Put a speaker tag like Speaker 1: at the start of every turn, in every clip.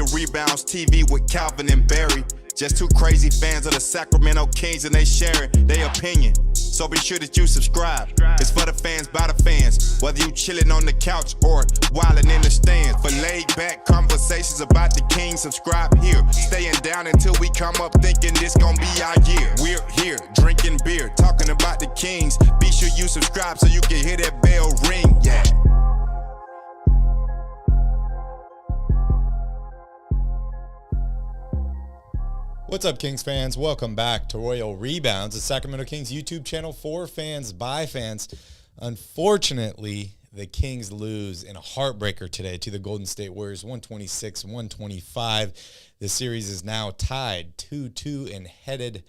Speaker 1: to Rebounds TV with Calvin and Barry. Just two crazy fans of the Sacramento Kings, and they sharing their opinion. So be sure that you subscribe. It's for the fans, by the fans. Whether you chilling on the couch or wildin' in the stands. For laid back conversations about the Kings, subscribe here. Staying down until we come up thinking this gon' be our year. We're here, drinking beer, talking about the Kings. Be sure you subscribe so you can hear that bell ring, yeah.
Speaker 2: What's up, Kings fans? Welcome back to Royal Rebounds, the Sacramento Kings YouTube channel for fans by fans. Unfortunately, the Kings lose in a heartbreaker today to the Golden State Warriors, 126-125. The series is now tied 2-2 and headed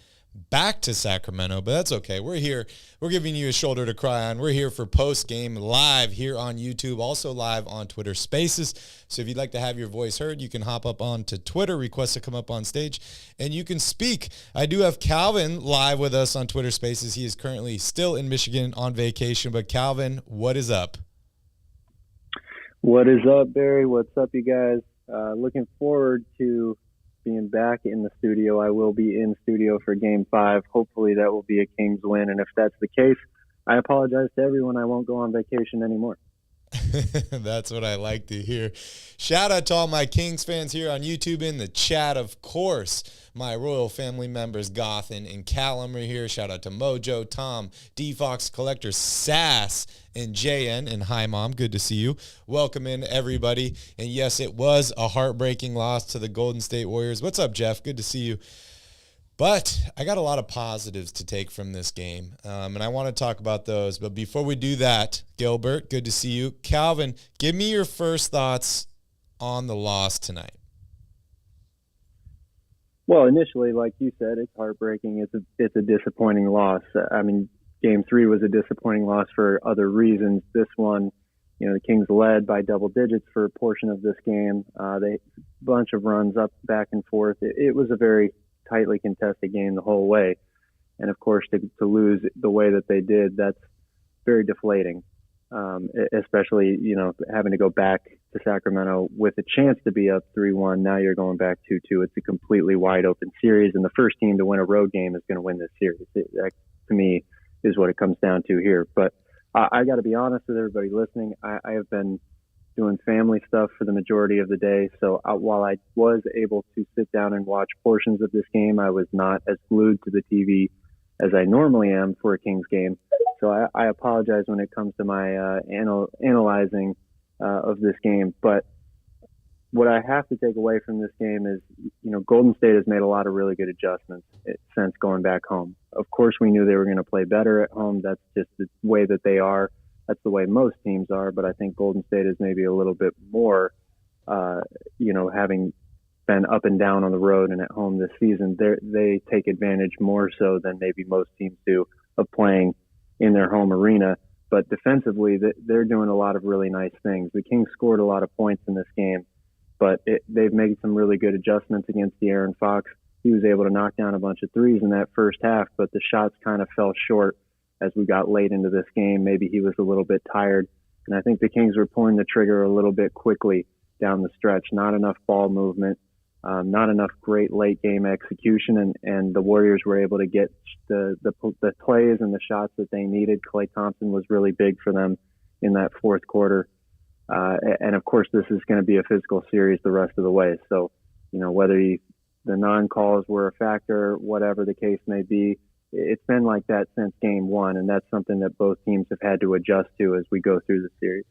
Speaker 2: back to Sacramento, but that's okay. We're here. We're giving you a shoulder to cry on. We're here for post-game live here on YouTube, also live on Twitter Spaces. So if you'd like to have your voice heard, you can hop up onto Twitter, request to come up on stage, and you can speak. I do have Calvin live with us on Twitter Spaces. He is currently still in Michigan on vacation, but Calvin, what is up?
Speaker 3: What is up, Barry? What's up, you guys? Looking forward to being back in the studio. I will be in studio for Game 5. Hopefully that will be a Kings win, and if that's the case, I apologize to everyone. I won't go on vacation anymore.
Speaker 2: That's what I like to hear. Shout out to all my Kings fans here on YouTube in the chat. Of course, my Royal family members, Gothan and Callum are here. Shout out to Mojo, Tom, D-Fox Collector, Sass, and JN. And hi, Mom. Good to see you. Welcome in, everybody. And yes, it was a heartbreaking loss to the Golden State Warriors. What's up, Jeff? Good to see you. But I got a lot of positives to take from this game, and I want to talk about those. But before we do that, Gilbert, good to see you. Calvin, give me your first thoughts on the loss tonight.
Speaker 3: Well, initially, like you said, it's heartbreaking. It's a disappointing loss. I mean, Game 3 was a disappointing loss for other reasons. This one, the Kings led by double digits for a portion of this game. They bunch of runs up, back and forth. It was a very tightly contested game the whole way. And of course, to lose the way that they did, that's very deflating. Especially, having to go back to Sacramento with a chance to be up 3-1. Now you're going back 2-2. It's a completely wide open series, and the first team to win a road game is going to win this series. That, to me, is what it comes down to here. But I got to be honest with everybody listening. I have been doing family stuff for the majority of the day. So while I was able to sit down and watch portions of this game, I was not as glued to the TV as I normally am for a Kings game. So I apologize when it comes to my analyzing of this game. But what I have to take away from this game is, Golden State has made a lot of really good adjustments since going back home. Of course, we knew they were going to play better at home. That's just the way that they are. That's the way most teams are, but I think Golden State is maybe a little bit more, having been up and down on the road and at home this season, they take advantage more so than maybe most teams do of playing in their home arena. But defensively, they're doing a lot of really nice things. The Kings scored a lot of points in this game, but they've made some really good adjustments against De'Aaron Fox. He was able to knock down a bunch of threes in that first half, but the shots kind of fell short as we got late into this game. Maybe he was a little bit tired. And I think the Kings were pulling the trigger a little bit quickly down the stretch. Not enough ball movement, not enough great late game execution. And the Warriors were able to get the plays and the shots that they needed. Klay Thompson was really big for them in that fourth quarter. And of course, this is going to be a physical series the rest of the way. So, whether the non-calls were a factor, whatever the case may be, it's been like that since Game 1, and that's something that both teams have had to adjust to as we go through the series.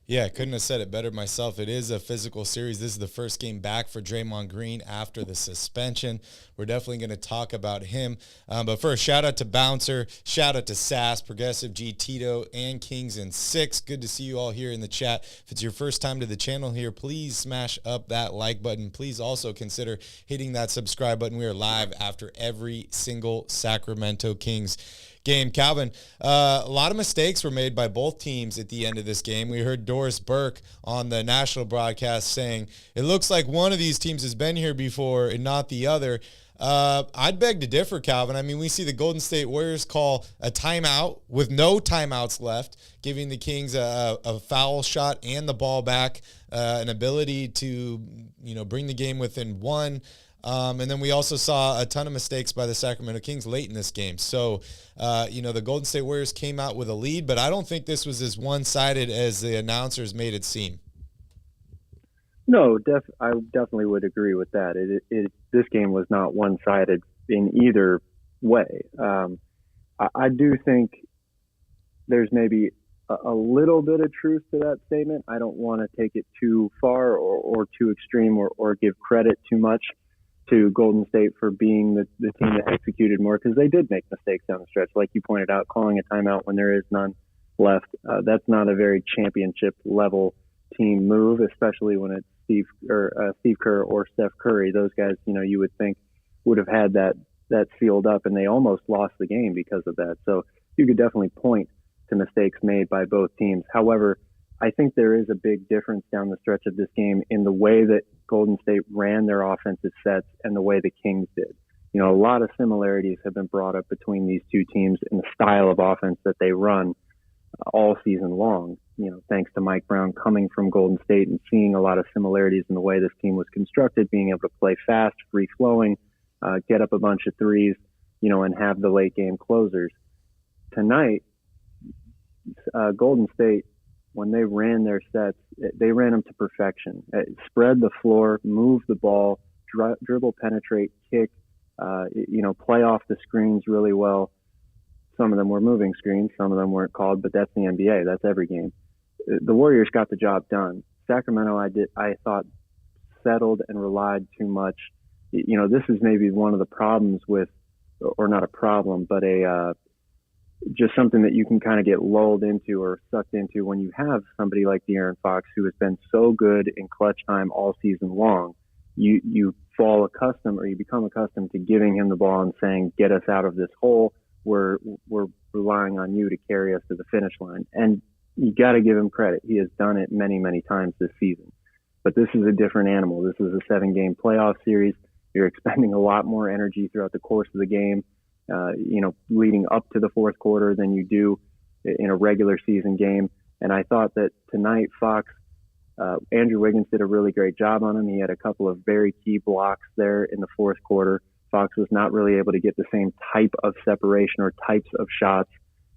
Speaker 2: Yeah, I couldn't have said it better myself. It is a physical series. This is the first game back for Draymond Green after the suspension. We're definitely going to talk about him. But first, shout out to Bouncer, shout out to Sass, Progressive G, Tito, and Kings in 6. Good to see you all here in the chat. If it's your first time to the channel here, please smash up that like button. Please also consider hitting that subscribe button. We are live after every single Sacramento Kings game. Calvin, a lot of mistakes were made by both teams at the end of this game. We heard Doris Burke on the national broadcast saying, it looks like one of these teams has been here before and not the other. I'd beg to differ, Calvin. I mean, we see the Golden State Warriors call a timeout with no timeouts left, giving the Kings a foul shot and the ball back, an ability to, bring the game within one. And then we also saw a ton of mistakes by the Sacramento Kings late in this game. So, the Golden State Warriors came out with a lead, but I don't think this was as one-sided as the announcers made it seem.
Speaker 3: No, I definitely would agree with that. This game was not one-sided in either way. I do think there's maybe a little bit of truth to that statement. I don't want to take it too far or too extreme or give credit too much to Golden State for being the team that executed more, because they did make mistakes down the stretch. Like you pointed out, calling a timeout when there is none left, that's not a very championship-level team move, especially when it's Steve Kerr or Steph Curry. Those guys, you would think would have had that sealed up, and they almost lost the game because of that. So you could definitely point to mistakes made by both teams. However, I think there is a big difference down the stretch of this game in the way that Golden State ran their offensive sets and the way the Kings did. A lot of similarities have been brought up between these two teams in the style of offense that they run all season long. Thanks to Mike Brown coming from Golden State and seeing a lot of similarities in the way this team was constructed, being able to play fast, free-flowing, get up a bunch of threes, and have the late game closers. Tonight, Golden State, when they ran their sets, they ran them to perfection. Spread the floor, move the ball, dribble, penetrate, kick, play off the screens really well. Some of them were moving screens, some of them weren't called, but that's the NBA. That's every game. The Warriors got the job done. Sacramento, I thought, settled and relied too much. This is maybe one of the problems with, or not a problem, but just something that you can kind of get lulled into or sucked into when you have somebody like De'Aaron Fox, who has been so good in clutch time all season long. You fall accustomed, or you become accustomed to giving him the ball and saying, "Get us out of this hole. We're relying on you to carry us to the finish line." And you got to give him credit. He has done it many, many times this season. But this is a different animal. This is a 7-game playoff series. You're expending a lot more energy throughout the course of the game, leading up to the fourth quarter than you do in a regular season game. And I thought that tonight, Fox, Andrew Wiggins did a really great job on him. He had a couple of very key blocks there in the fourth quarter. Fox was not really able to get the same type of separation or types of shots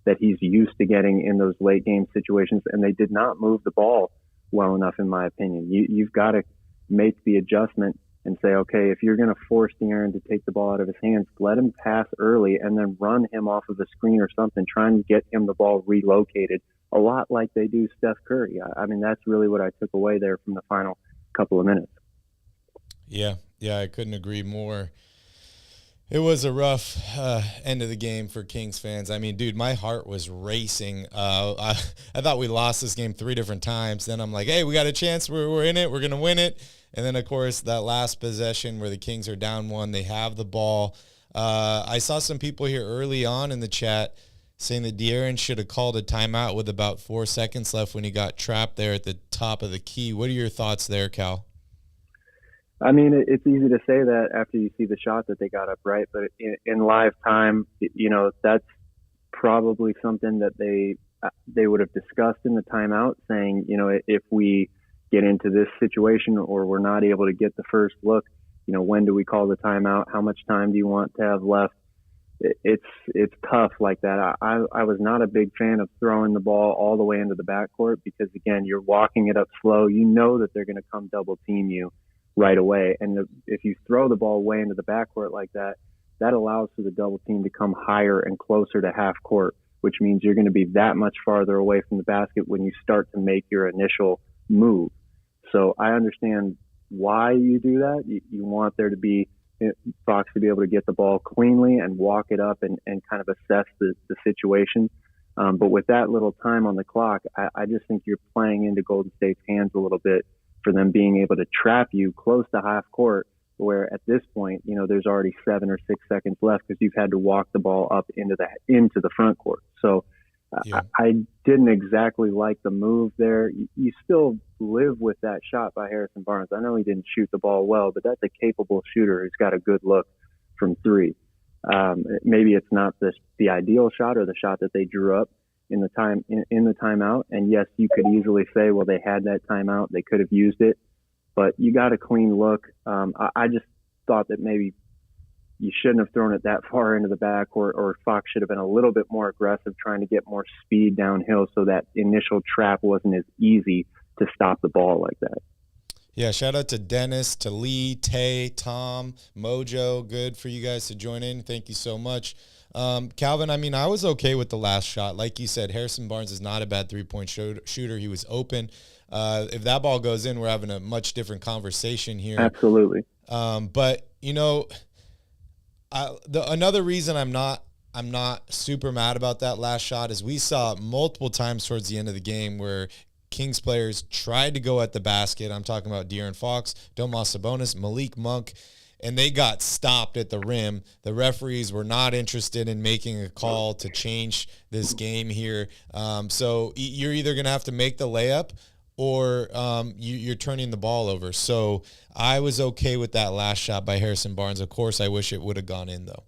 Speaker 3: that he's used to getting in those late game situations, and they did not move the ball well enough, in my opinion. You've got to make the adjustment and say, okay, if you're going to force De'Aaron to take the ball out of his hands, let him pass early and then run him off of the screen or something, trying to get him the ball relocated, a lot like they do Steph Curry. I mean, that's really what I took away there from the final couple of minutes. Yeah,
Speaker 2: I couldn't agree more. It was a rough end of the game for Kings fans. I mean, dude, my heart was racing. I thought we lost this game 3 different times. Then I'm like, hey, we got a chance. We're in it. We're going to win it. And then, of course, that last possession where the Kings are down 1, they have the ball. I saw some people here early on in the chat saying that De'Aaron should have called a timeout with about 4 seconds left when he got trapped there at the top of the key. What are your thoughts there, Cal?
Speaker 3: I mean, it's easy to say that after you see the shot that they got up, right? But in live time, that's probably something that they would have discussed in the timeout, saying, if we get into this situation or we're not able to get the first look, when do we call the timeout? How much time do you want to have left? It's tough like that. I was not a big fan of throwing the ball all the way into the backcourt because, again, you're walking it up slow. You know that they're going to come double team you right away. And if you throw the ball way into the backcourt like that, that allows for the double team to come higher and closer to half court, which means you're going to be that much farther away from the basket when you start to make your initial move. So I understand why you do that. You want there to be Fox to be able to get the ball cleanly and walk it up and kind of assess the situation. But with that little time on the clock, I just think you're playing into Golden State's hands a little bit for them being able to trap you close to half court, where at this point, there's already 7 or 6 seconds left because you've had to walk the ball up into the front court. So yeah. I didn't exactly like the move there. You still live with that shot by Harrison Barnes. I know he didn't shoot the ball well, but that's a capable shooter who's got a good look from three. Maybe it's not the ideal shot or the shot that they drew up in the timeout. And yes, you could easily say, well, they had that timeout, they could have used it, but you got a clean look. I just thought that maybe you shouldn't have thrown it that far into the backcourt, or Fox should have been a little bit more aggressive, trying to get more speed downhill so that initial trap wasn't as easy to stop the ball like that.
Speaker 2: Yeah, shout out to Dennis, to Lee, Tay, Tom, Mojo. Good for you guys to join in. Thank you so much. Calvin, I mean, I was okay with the last shot. Like you said, Harrison Barnes is not a bad three-point shooter. He was open. If that ball goes in, we're having a much different conversation here.
Speaker 3: Absolutely.
Speaker 2: But, you know, another reason I'm not super mad about that last shot is we saw multiple times towards the end of the game where Kings players tried to go at the basket. I'm talking about De'Aaron Fox, Domas Sabonis, Malik Monk, and they got stopped at the rim. The referees were not interested in making a call to change this game here. So you're either going to have to make the layup or you're turning the ball over. So I was okay with that last shot by Harrison Barnes. Of course, I wish it would have gone in, though.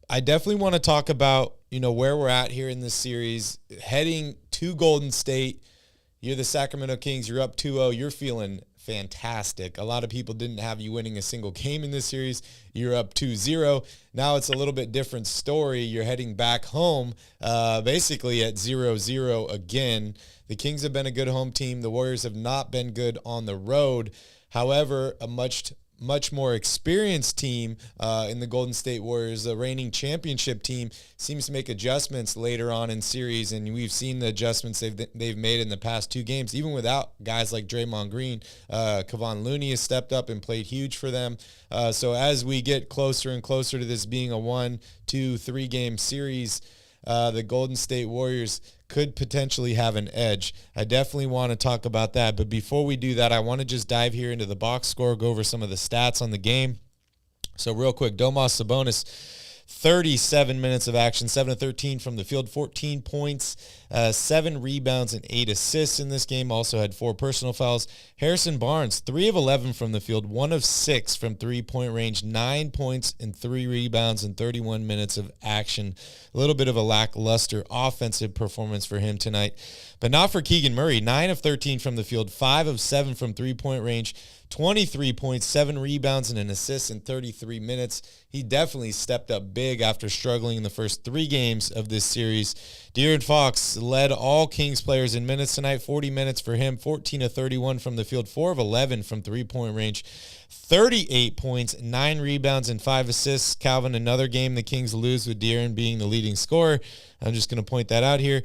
Speaker 2: I definitely want to talk about, you know, where we're at here in this series. Heading to Golden State, you're the Sacramento Kings. You're up 2-0. You're feeling fantastic. A lot of people didn't have you winning a single game in this series. You're up 2-0. Now it's a little bit different story. You're heading back home, basically at 0-0 again. The Kings have been a good home team. The Warriors have not been good on the road. However, a much more experienced team in the Golden State Warriors, the reigning championship team, seems to make adjustments later on in series, and we've seen the adjustments they've made in the past two games, even without guys like Draymond Green. Kevon Looney has stepped up and played huge for them. So as we get closer and closer to this being a 1, 2, 3 game series, the Golden State Warriors could potentially have an edge. I definitely want to talk about that. But before we do that, I want to just dive here into the box score, go over some of the stats on the game. So real quick, Domas Sabonis, 37 minutes of action, 7 of 13 from the field, 14 points, 7 rebounds, and 8 assists in this game. Also had 4 personal fouls. Harrison Barnes, 3 of 11 from the field, 1 of 6 from three-point range, 9 points and 3 rebounds in 31 minutes of action. A little bit of a lackluster offensive performance for him tonight, but not for Keegan Murray. 9 of 13 from the field, 5 of 7 from three-point range, 23 points, 7 rebounds, and an assist in 33 minutes. He definitely stepped up big after struggling in the first 3 games of this series. De'Aaron Fox led all Kings players in minutes tonight, 40 minutes for him, 14 of 31 from the field, 4 of 11 from three-point range, 38 points, 9 rebounds, and 5 assists. Calvin, another game the Kings lose with De'Aaron being the leading scorer. I'm just going to point that out here.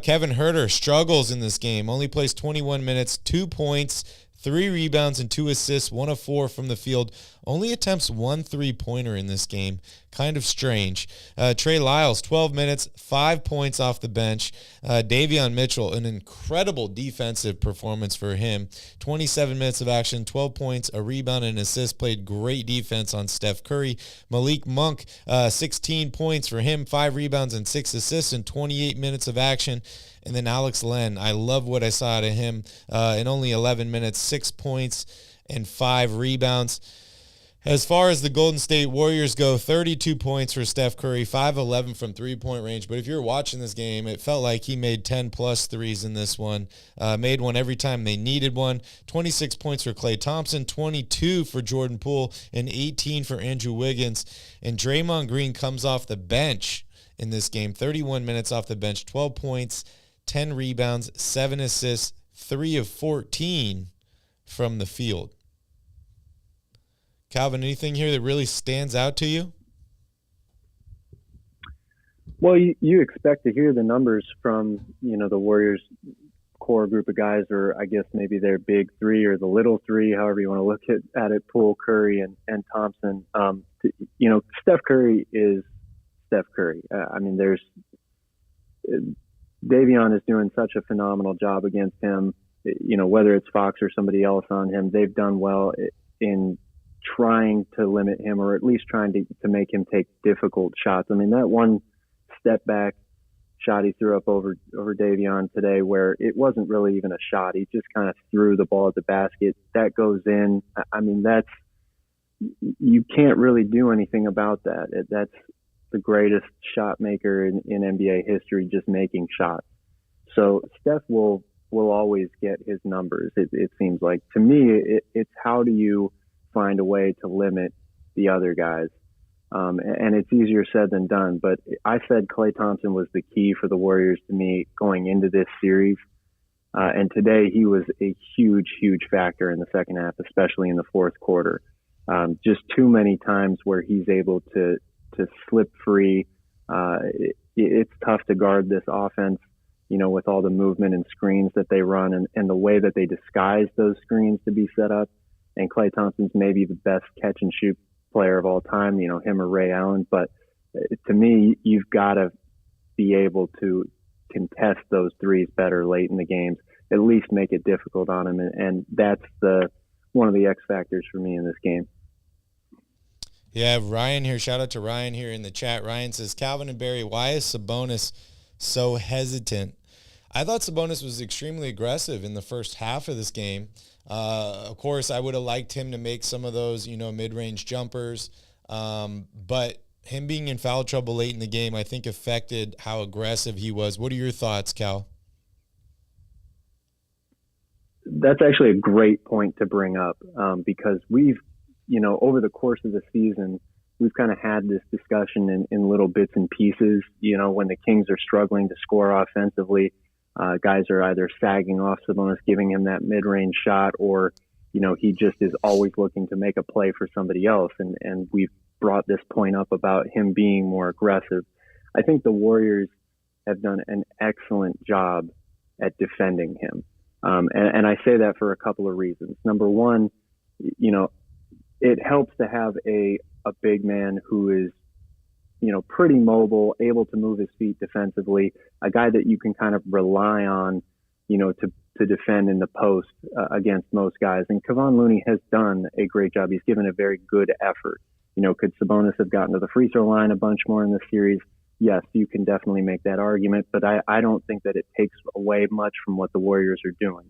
Speaker 2: Kevin Huerter struggles in this game, only plays 21 minutes, 2 points, 3 rebounds and 2 assists, 1 of 4 from the field. Only attempts 1 3-pointer in this game. Kind of strange. Trey Lyles, 12 minutes, 5 points off the bench. Davion Mitchell, an incredible defensive performance for him. 27 minutes of action, 12 points, a rebound and an assist. Played great defense on Steph Curry. Malik Monk, 16 points for him, 5 rebounds and 6 assists in 28 minutes of action. And then Alex Len, I love what I saw out of him in only 11 minutes, 6 points and 5 rebounds. As far as the Golden State Warriors go, 32 points for Steph Curry, 5-11 from three-point range. But if you're watching this game, it felt like he made 10-plus threes in this one. Made one every time they needed one. 26 points for Klay Thompson, 22 for Jordan Poole, and 18 for Andrew Wiggins. And Draymond Green comes off the bench in this game, 31 minutes off the bench, 12 points, 10 rebounds, 7 assists, 3 of 14 from the field. Calvin, anything here that really stands out to you?
Speaker 3: Well, you expect to hear the numbers from, the Warriors core group of guys, or I guess maybe their big three or the little three, however you want to look at it, Poole, Curry, and Thompson. Steph Curry is Steph Curry. Davion is doing such a phenomenal job against him. Whether it's Fox or somebody else on him, they've done well in trying to limit him, or at least trying to make him take difficult shots. I mean, that one step back shot he threw up over Davion today, where it wasn't really even a shot. He just kind of threw the ball at the basket. That goes in. I mean, you can't really do anything about that. That's the greatest shot maker in NBA history, just making shots. So Steph will always get his numbers. It seems like to me, it's how do you find a way to limit the other guys? And it's easier said than done. But I said Klay Thompson was the key for the Warriors to me going into this series. And today he was a huge, huge factor in the second half, especially in the fourth quarter. Just too many times where he's able to slip free. It's tough to guard this offense, with all the movement and screens that they run and the way that they disguise those screens to be set up. And Klay Thompson's maybe the best catch and shoot player of all time, him or Ray Allen. But to me, you've got to be able to contest those threes better late in the games, at least make it difficult on him. And that's one of the X factors for me in this game.
Speaker 2: Yeah, Ryan here. Shout out to Ryan here in the chat. Ryan says, Calvin and Barry, why is Sabonis so hesitant? I thought Sabonis was extremely aggressive in the first half of this game. Of course, I would have liked him to make some of those, mid-range jumpers. But him being in foul trouble late in the game, I think affected how aggressive he was. What are your thoughts, Cal?
Speaker 3: That's actually a great point to bring up because we've, over the course of the season, we've kind of had this discussion in little bits and pieces. When the Kings are struggling to score offensively, guys are either sagging off Sabonis, giving him that mid-range shot, or, he just is always looking to make a play for somebody else. And we've brought this point up about him being more aggressive. I think the Warriors have done an excellent job at defending him. And I say that for a couple of reasons. Number one, it helps to have a big man who is, pretty mobile, able to move his feet defensively, a guy that you can kind of rely on, to defend in the post against most guys. And Kevon Looney has done a great job. He's given a very good effort. Could Sabonis have gotten to the free throw line a bunch more in this series? Yes, you can definitely make that argument, but I don't think that it takes away much from what the Warriors are doing.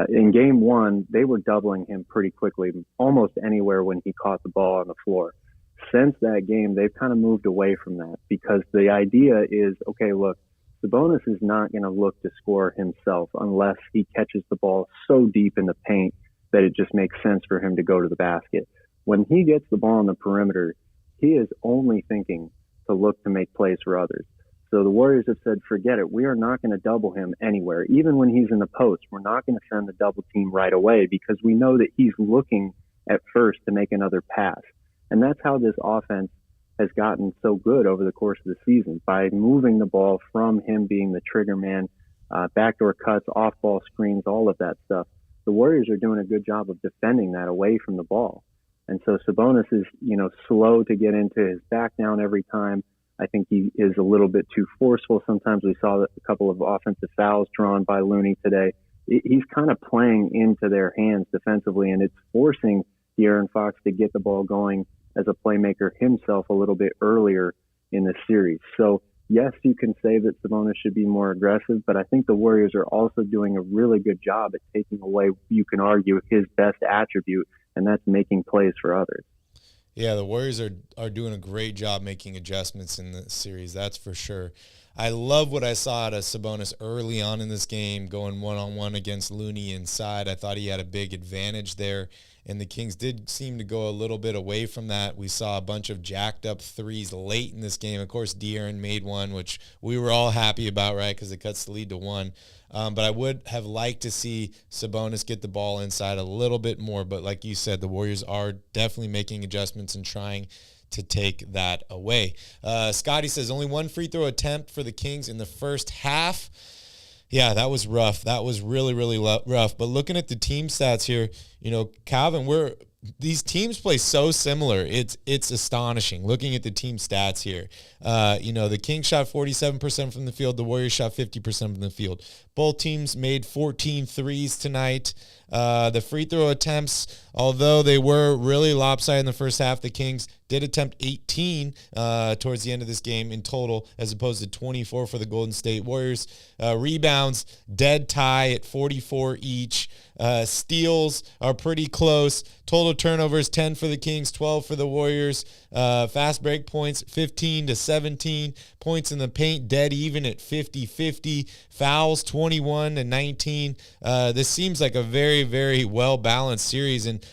Speaker 3: In game one, they were doubling him pretty quickly, almost anywhere when he caught the ball on the floor. Since that game, they've kind of moved away from that because the idea is, okay, look, Sabonis is not going to look to score himself unless he catches the ball so deep in the paint that it just makes sense for him to go to the basket. When he gets the ball on the perimeter, he is only thinking to look to make plays for others. So the Warriors have said, forget it. We are not going to double him anywhere. Even when he's in the post, we're not going to send the double team right away because we know that he's looking at first to make another pass. And that's how this offense has gotten so good over the course of the season, by moving the ball from him being the trigger man, backdoor cuts, off-ball screens, all of that stuff. The Warriors are doing a good job of defending that away from the ball. And so Sabonis is, slow to get into his back down every time. I think he is a little bit too forceful. Sometimes we saw a couple of offensive fouls drawn by Looney today. He's kind of playing into their hands defensively, and it's forcing De'Aaron Fox to get the ball going as a playmaker himself a little bit earlier in the series. So, yes, you can say that Sabonis should be more aggressive, but I think the Warriors are also doing a really good job at taking away, you can argue, his best attribute, and that's making plays for others.
Speaker 2: Yeah, the Warriors are doing a great job making adjustments in the series, that's for sure. I love what I saw out of Sabonis early on in this game, going one-on-one against Looney inside. I thought he had a big advantage there, and the Kings did seem to go a little bit away from that. We saw a bunch of jacked-up threes late in this game. Of course, De'Aaron made one, which we were all happy about, right, because it cuts the lead to one. But I would have liked to see Sabonis get the ball inside a little bit more. But like you said, the Warriors are definitely making adjustments and trying to take that away. Scotty says only one free throw attempt for the Kings in the first half. Yeah, that was rough. That was really, really rough. But looking at the team stats here, Calvin, these teams play so similar. It's astonishing looking at the team stats here. The Kings shot 47% from the field. The Warriors shot 50% from the field. Both teams made 14 threes tonight. The free throw attempts, although they were really lopsided in the first half, the Kings did attempt 18 towards the end of this game in total, as opposed to 24 for the Golden State Warriors. Rebounds, dead tie at 44 each. Steals are pretty close. Total turnovers, 10 for the Kings, 12 for the Warriors. Fast break points, 15 to 17. Points in the paint, dead even at 50-50. Fouls, 21 to 19. This seems like a very, very well-balanced series, and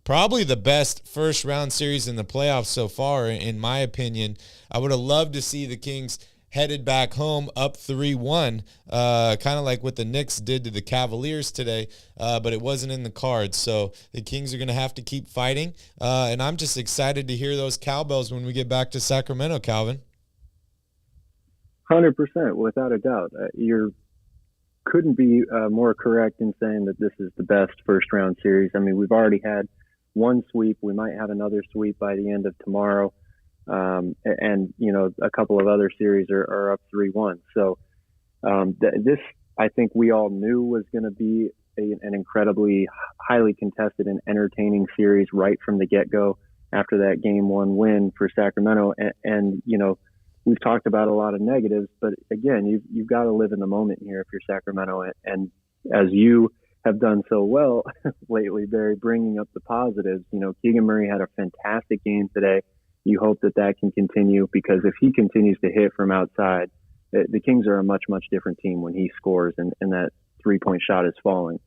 Speaker 2: probably the best first-round series in the playoffs so far, in my opinion. I would have loved to see the Kings headed back home up 3-1, kind of like what the Knicks did to the Cavaliers today, but it wasn't in the cards. So the Kings are going to have to keep fighting, and I'm just excited to hear those cowbells when we get back to Sacramento, Calvin.
Speaker 3: 100%, without a doubt. You couldn't be more correct in saying that this is the best first-round series. I mean, we've already had one sweep. We might have another sweep by the end of tomorrow. And a couple of other series are up 3-1. So this, I think we all knew was going to be an incredibly highly contested and entertaining series right from the get-go after that game one win for Sacramento. And we've talked about a lot of negatives, but again, you've got to live in the moment here if you're Sacramento. And as you have done so well lately, Barry, bringing up the positives. Keegan Murray had a fantastic game today. You hope that can continue, because if he continues to hit from outside, the Kings are a much, much different team when he scores and that three-point shot is falling.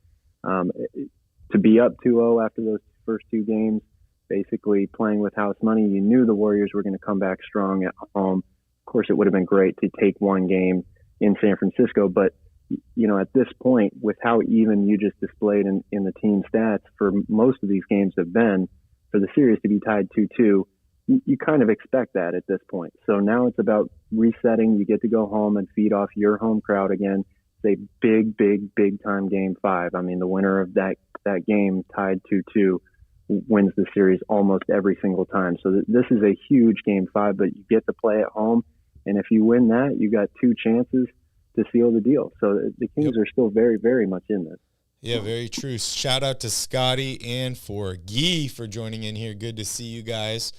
Speaker 3: To be up 2-0 after those first two games, basically playing with house money, you knew the Warriors were going to come back strong at home. Of course, it would have been great to take one game in San Francisco, but at this point, with how even you just displayed in the team stats for most of these games have been, for the series to be tied 2-2, you kind of expect that at this point. So now it's about resetting. You get to go home and feed off your home crowd again. It's a big, big, big time game 5. I mean, the winner of that game tied 2-2 wins the series almost every single time. So this is a huge game 5, but you get to play at home. And if you win that, you got 2 chances to seal the deal. So the Kings are still very, very much in this.
Speaker 2: Yeah, very true. Shout out to Scotty and Forgy for joining in here. Good to see you guys.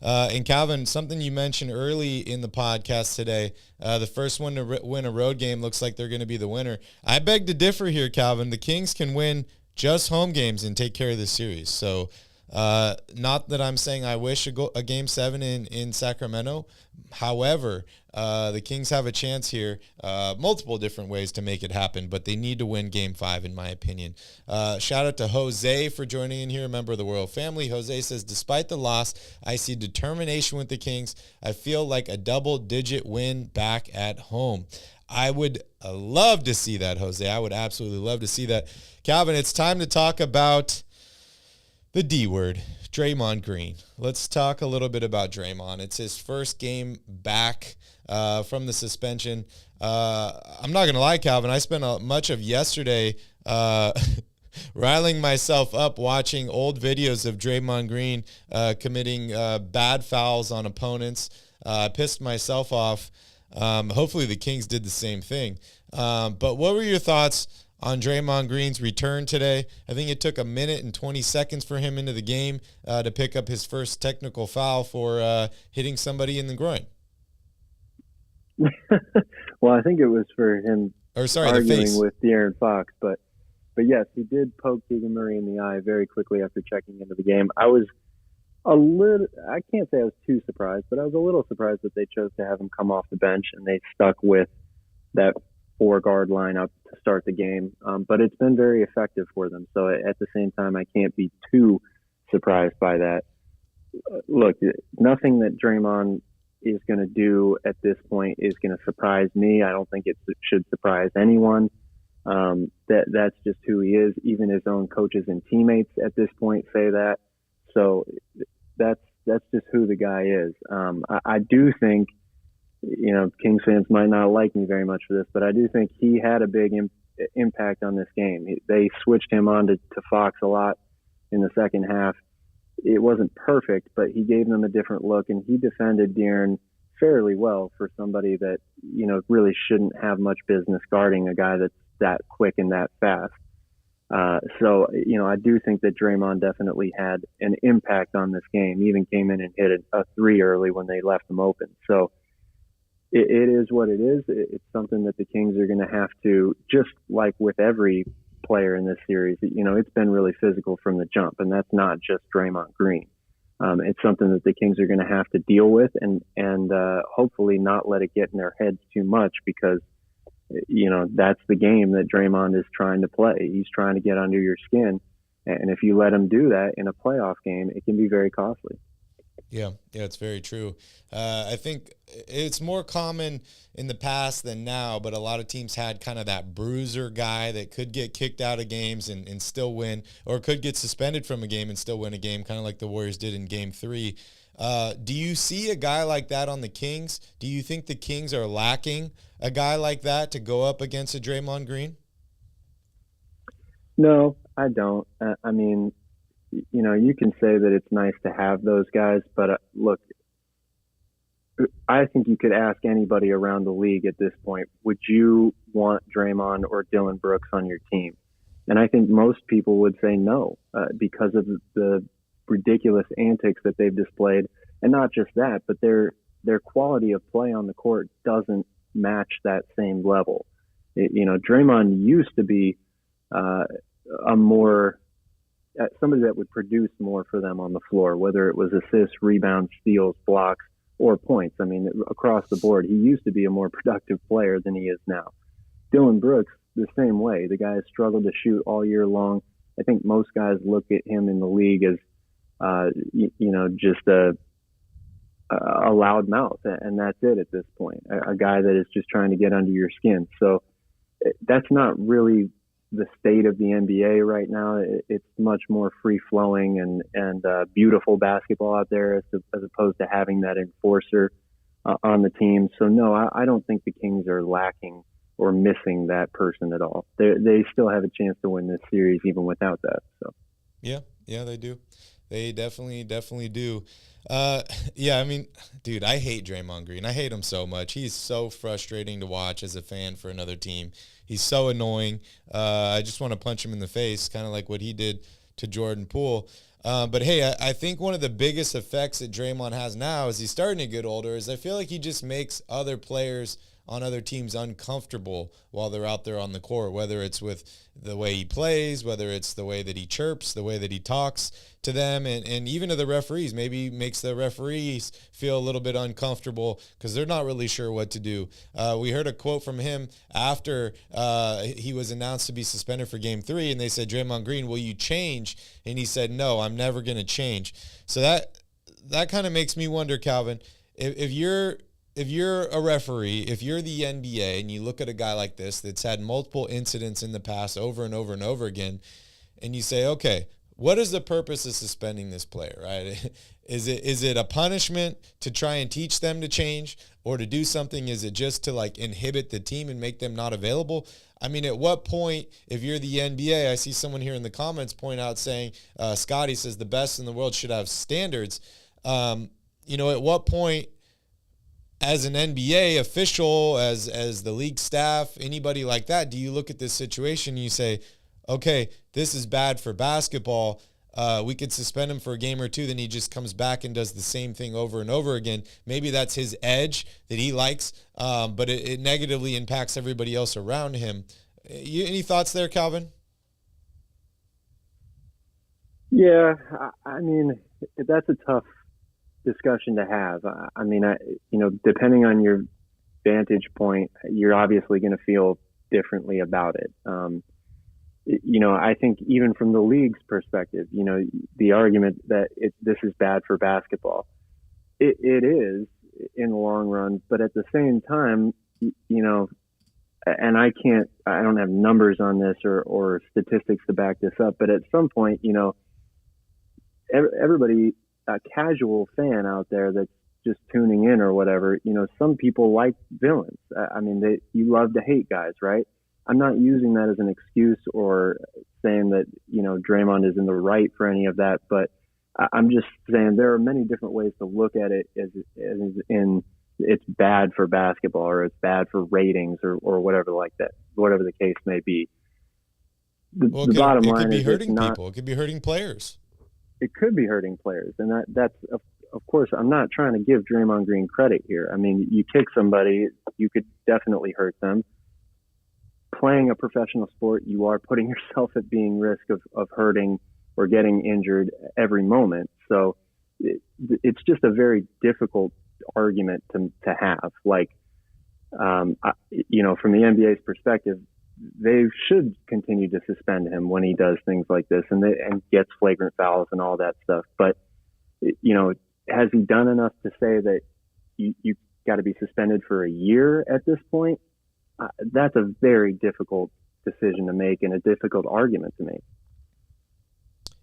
Speaker 2: And Calvin, something you mentioned early in the podcast today, the first one to win a road game looks like they're going to be the winner. I beg to differ here, Calvin. The Kings can win just home games and take care of the series. So not that I'm saying I wish a Game 7 in Sacramento. However, the Kings have a chance here, multiple different ways to make it happen, but they need to win Game 5, in my opinion. Shout out to Jose for joining in here, a member of the Royal family. Jose says, despite the loss, I see determination with the Kings. I feel like a double-digit win back at home. I would love to see that, Jose. I would absolutely love to see that. Calvin, it's time to talk about the D word, Draymond Green. Let's talk a little bit about Draymond. It's his first game back from the suspension. I'm not going to lie, Calvin. I spent much of yesterday riling myself up watching old videos of Draymond Green committing bad fouls on opponents. I pissed myself off. Hopefully the Kings did the same thing. But what were your thoughts on Draymond Green's return today? I think it took 1 minute and 20 seconds for him into the game to pick up his first technical foul for hitting somebody in the groin.
Speaker 3: Well, I think it was for him arguing with De'Aaron Fox, but yes, he did poke Keegan Murray in the eye very quickly after checking into the game. I was I can't say I was too surprised, but I was a little surprised that they chose to have him come off the bench and they stuck with that 4-guard lineup to start the game. But it's been very effective for them. So at the same time, I can't be too surprised by that. Look, nothing that Draymond is going to do at this point is going to surprise me. I don't think it should surprise anyone. That's just who he is. Even his own coaches and teammates at this point say that. So that's just who the guy is. I do think, Kings fans might not like me very much for this, but I do think he had a big impact on this game. They switched him on to Fox a lot in the second half. It wasn't perfect, but he gave them a different look, and he defended De'Aaron fairly well for somebody that, really shouldn't have much business guarding a guy that's that quick and that fast. So, I do think that Draymond definitely had an impact on this game. He even came in and hit a three early when they left him open. So it is what it is. It's something that the Kings are going to have to, just like with every player in this series, it's been really physical from the jump, and that's not just Draymond Green. It's something that the Kings are going to have to deal with and hopefully not let it get in their heads too much, because that's the game that Draymond is trying to play. He's trying to get under your skin. And if you let him do that in a playoff game, it can be very costly.
Speaker 2: Yeah, it's very true. I think it's more common in the past than now, but a lot of teams had kind of that bruiser guy that could get kicked out of games and still win, or could get suspended from a game and still win a game, kind of like the Warriors did in Game 3. Do you see a guy like that on the Kings? Do you think the Kings are lacking a guy like that to go up against a Draymond Green?
Speaker 3: No, I don't. I mean, you can say that it's nice to have those guys, but look, I think you could ask anybody around the league at this point, would you want Draymond or Dylan Brooks on your team? And I think most people would say no, because of the ridiculous antics that they've displayed. And not just that, but their quality of play on the court doesn't match that same level. Draymond used to be somebody that would produce more for them on the floor, whether it was assists, rebounds, steals, blocks, or points. I mean, across the board, he used to be a more productive player than he is now. Dylan Brooks, the same way. The guy has struggled to shoot all year long. I think most guys look at him in the league as, just a loud mouth, and that's it at this point. A guy that is just trying to get under your skin. So that's not really the state of the NBA right now. It's much more free flowing and beautiful basketball out there as opposed to having that enforcer on the team. So no, I don't think the Kings are lacking or missing that person at all. They still have a chance to win this series even without that. So
Speaker 2: yeah, they do. They definitely do. I mean, dude, I hate Draymond Green. I hate him so much. He's so frustrating to watch as a fan for another team. He's so annoying. I just want to punch him in the face, kind of like what he did to Jordan Poole. But hey, I think one of the biggest effects that Draymond has now as he's starting to get older is I feel like he just makes other players on other teams uncomfortable while they're out there on the court, whether it's with the way he plays, whether it's the way that he chirps, the way that he talks to them, and even to the referees. Maybe makes the referees feel a little bit uncomfortable because they're not really sure what to do. We heard a quote from him after he was announced to be suspended for Game 3, and they said, Draymond Green, will you change? And he said, no, I'm never going to change. So that kind of makes me wonder, Calvin, if you're a referee, if you're the NBA and you look at a guy like this that's had multiple incidents in the past over and over and over again, and you say, okay, what is the purpose of suspending this player, right? Is it a punishment to try and teach them to change or to do something? Is it just to like inhibit the team and make them not available? I mean, at what point, if you're the NBA, I see someone here in the comments point out saying, Scotty says the best in the world should have standards. At what point, as an NBA official, as the league staff, anybody like that, do you look at this situation and you say, okay, this is bad for basketball. We could suspend him for a game or two, then he just comes back and does the same thing over and over again. Maybe that's his edge that he likes, but it negatively impacts everybody else around him. Any thoughts there, Calvin?
Speaker 3: Yeah, I mean, that's a tough discussion to have. I mean, depending on your vantage point, you're obviously going to feel differently about it. I think even from the league's perspective, the argument that this is bad for basketball, it is in the long run, but at the same time, and I don't have numbers on this or statistics to back this up, but at some point, everybody, a casual fan out there that's just tuning in or whatever, some people like villains. I mean, you love to hate guys, right? I'm not using that as an excuse or saying that, Draymond is in the right for any of that, but I'm just saying there are many different ways to look at it as in it's bad for basketball or it's bad for ratings or whatever like that, whatever the case may be. the bottom line
Speaker 2: it could be
Speaker 3: is
Speaker 2: hurting people. It could be hurting players.
Speaker 3: It could be hurting players, and that's of course. I'm not trying to give Draymond Green credit here. I mean, you kick somebody, you could definitely hurt them. Playing a professional sport, you are putting yourself at being risk of hurting or getting injured every moment. So it's just a very difficult argument to have. Like, from the NBA's perspective, they should continue to suspend him when he does things like this and gets flagrant fouls and all that stuff. But, has he done enough to say that you got to be suspended for a year at this point? That's a very difficult decision to make and a difficult argument to make.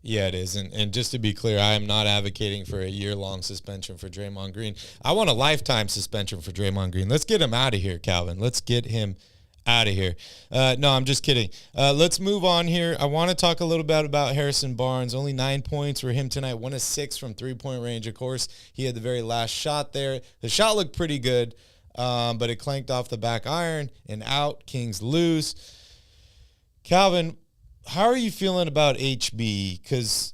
Speaker 2: Yeah, it is. And just to be clear, I am not advocating for a year-long suspension for Draymond Green. I want a lifetime suspension for Draymond Green. Let's get him out of here, Calvin. Let's get him out of here. No, I'm just kidding. Let's move on here. I want to talk a little bit about Harrison Barnes. Only 9 points for him tonight. 1 of 6 from three-point range. Of course, he had the very last shot there. The shot looked pretty good, but it clanked off the back iron and out. Kings lose. Calvin, how are you feeling about HB? Because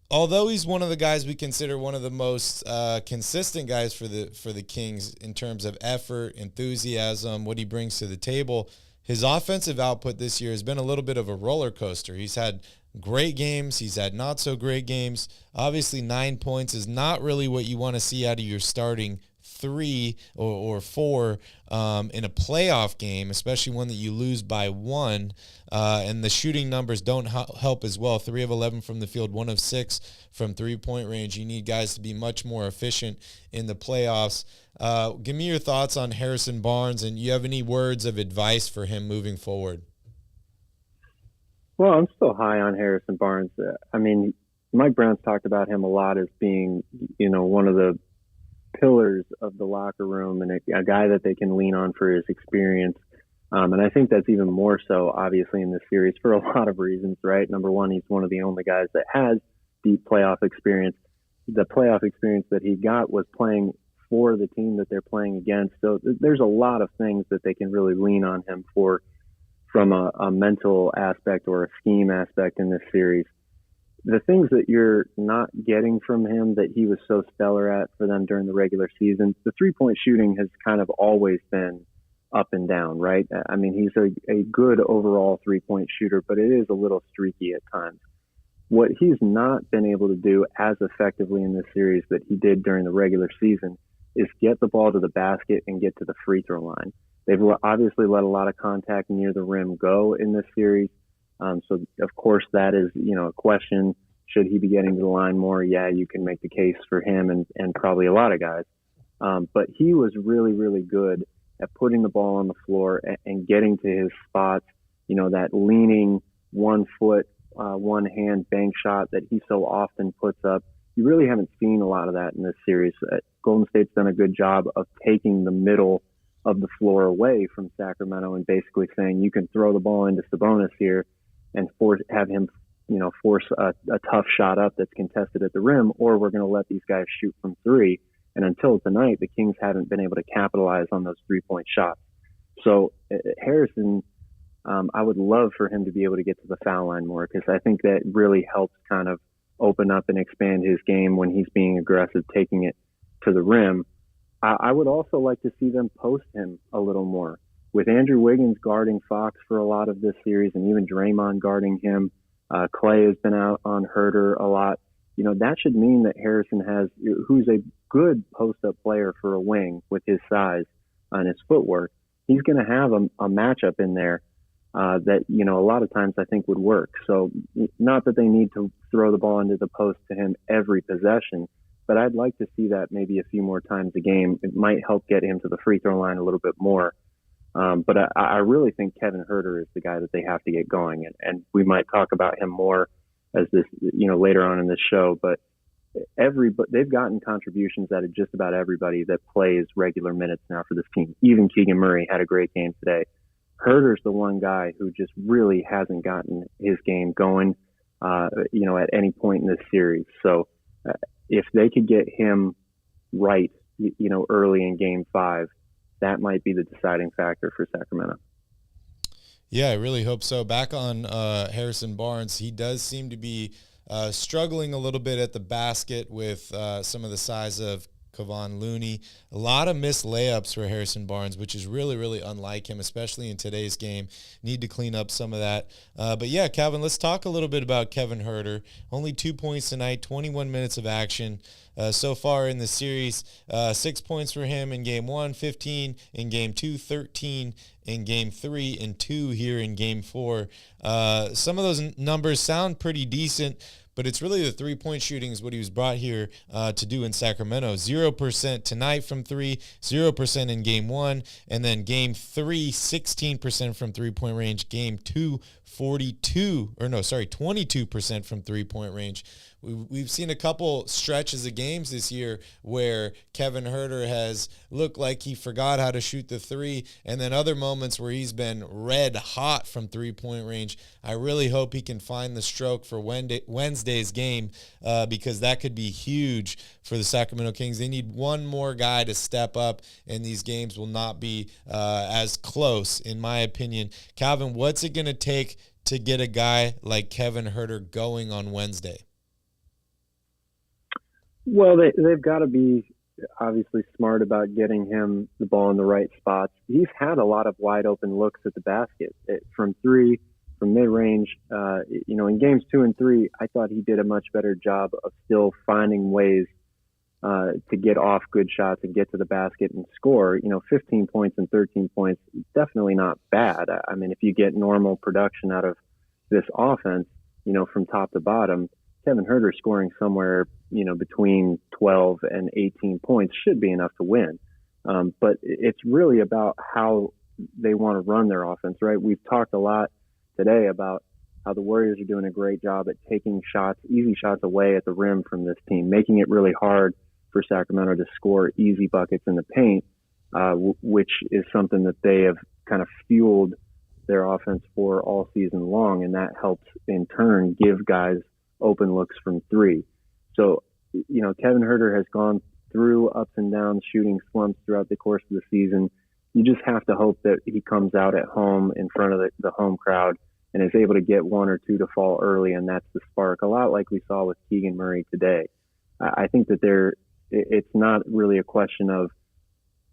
Speaker 2: although he's one of the guys we consider one of the most consistent guys for the Kings in terms of effort, enthusiasm, what he brings to the table, his offensive output this year has been a little bit of a roller coaster. He's had great games. He's had not so great games. Obviously, 9 points is not really what you want to see out of your starting 3 or 4 in a playoff game, especially one that you lose by 1. And the shooting numbers don't help as well. 3 of 11 from the field, 1 of 6 from three-point range. You need guys to be much more efficient in the playoffs. Give me your thoughts on Harrison Barnes, and you have any words of advice for him moving forward?
Speaker 3: Well, I'm still high on Harrison Barnes. I mean, Mike Brown's talked about him a lot as being, one of the pillars of the locker room and a guy that they can lean on for his experience. And I think that's even more so, obviously, in this series for a lot of reasons, right? Number one, he's one of the only guys that has deep playoff experience. The playoff experience that he got was playing for the team that they're playing against. So there's a lot of things that they can really lean on him for from a mental aspect or a scheme aspect in this series. The things that you're not getting from him that he was so stellar at for them during the regular season, the three-point shooting has kind of always been up and down, right? I mean, he's a good overall three-point shooter, but it is a little streaky at times. What he's not been able to do as effectively in this series that he did during the regular season is get the ball to the basket and get to the free throw line. They've obviously let a lot of contact near the rim go in this series. So, of course, that is, a question. Should he be getting to the line more? Yeah, you can make the case for him and probably a lot of guys. But he was really, really good at putting the ball on the floor and getting to his spots, that leaning 1 foot, one hand bank shot that he so often puts up. You really haven't seen a lot of that in this series. Golden State's done a good job of taking the middle of the floor away from Sacramento and basically saying you can throw the ball into Sabonis here and have him, force a tough shot up that's contested at the rim, or we're going to let these guys shoot from 3. And until tonight, the Kings haven't been able to capitalize on those 3-point shots. So Harrison, I would love for him to be able to get to the foul line more, because I think that really helps kind of open up and expand his game when he's being aggressive, taking it to the rim. I would also like to see them post him a little more. With Andrew Wiggins guarding Fox for a lot of this series and even Draymond guarding him, Clay has been out on Herter a lot. That should mean that Harrison who's a good post-up player for a wing with his size and his footwork, he's going to have a matchup in there that, a lot of times I think would work. So not that they need to throw the ball into the post to him every possession, but I'd like to see that maybe a few more times a game. It might help get him to the free throw line a little bit more. But I really think Kevin Herter is the guy that they have to get going. And we might talk about him more as this, later on in this show. But they've gotten contributions out of just about everybody that plays regular minutes now for this team. Even Keegan Murray had a great game today. Herter's the one guy who just really hasn't gotten his game going, at any point in this series. So if they could get him right, early in Game 5, that might be the deciding factor for Sacramento.
Speaker 2: Yeah, I really hope so. Back on Harrison Barnes, he does seem to be struggling a little bit at the basket with some of the size of Kevon Looney. A lot of missed layups for Harrison Barnes, which is really, really unlike him, especially in today's game. Need to clean up some of that. But yeah, Calvin, let's talk a little bit about Kevin Huerter. Only 2 points tonight, 21 minutes of action so far in the series. 6 points for him in Game 1, 15 in Game 2, 13 in Game 3, and 2 here in Game 4. Some of those numbers sound pretty decent, but it's really the three-point shooting is what he was brought here to do in Sacramento. 0% tonight from three, 0% in Game 1, and then Game 3, 16% from three-point range. Game 2, 22% from three-point range. We've seen a couple stretches of games this year where Kevin Huerter has looked like he forgot how to shoot the three, and then other moments where he's been red hot from three-point range. I really hope he can find the stroke for Wednesday's game because that could be huge for the Sacramento Kings. They need one more guy to step up, and these games will not be as close, in my opinion. Calvin, what's it going to take to get a guy like Kevin Huerter going on Wednesday?
Speaker 3: Well, they've got to be obviously smart about getting him the ball in the right spots. He's had a lot of wide open looks at the basket from three, from mid-range. In games 2 and 3, I thought he did a much better job of still finding ways to get off good shots and get to the basket and score. 15 points and 13 points, definitely not bad. I mean, if you get normal production out of this offense, from top to bottom, Kevin Huerter scoring somewhere, between 12 and 18 points should be enough to win. But it's really about how they want to run their offense, right? We've talked a lot today about how the Warriors are doing a great job at taking shots, easy shots away at the rim from this team, making it really hard for Sacramento to score easy buckets in the paint, which is something that they have kind of fueled their offense for all season long. And that helps in turn give guys open looks from three. So, Kevin Huerter has gone through ups and downs, shooting slumps throughout the course of the season. You just have to hope that he comes out at home in front of the home crowd and is able to get one or two to fall early, and that's the spark, a lot like we saw with Keegan Murray today. I think that it's not really a question of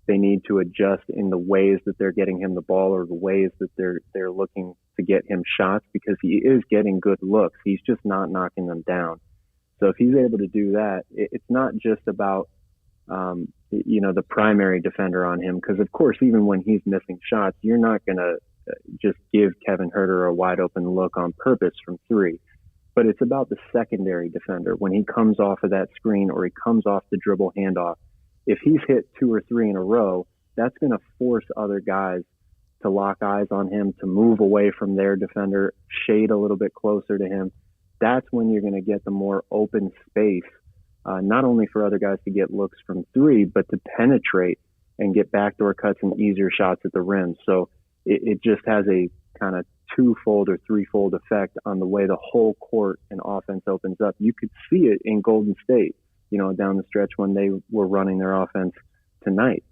Speaker 3: they need to adjust in the ways that they're getting him the ball or the ways that they're looking to get him shots, because he is getting good looks. He's just not knocking them down. So if he's able to do that, it's not just about, the primary defender on him, because of course, even when he's missing shots, you're not going to just give Kevin Huerter a wide open look on purpose from three. But it's about the secondary defender. When he comes off of that screen or he comes off the dribble handoff, if he's hit 2 or 3 in a row, that's going to force other guys to lock eyes on him, to move away from their defender, shade a little bit closer to him. That's when you're going to get the more open space, not only for other guys to get looks from three, but to penetrate and get backdoor cuts and easier shots at the rim. So it just has a kind of twofold or threefold effect on the way the whole court and offense opens up. You could see it in Golden State, down the stretch when they were running their offense tonight.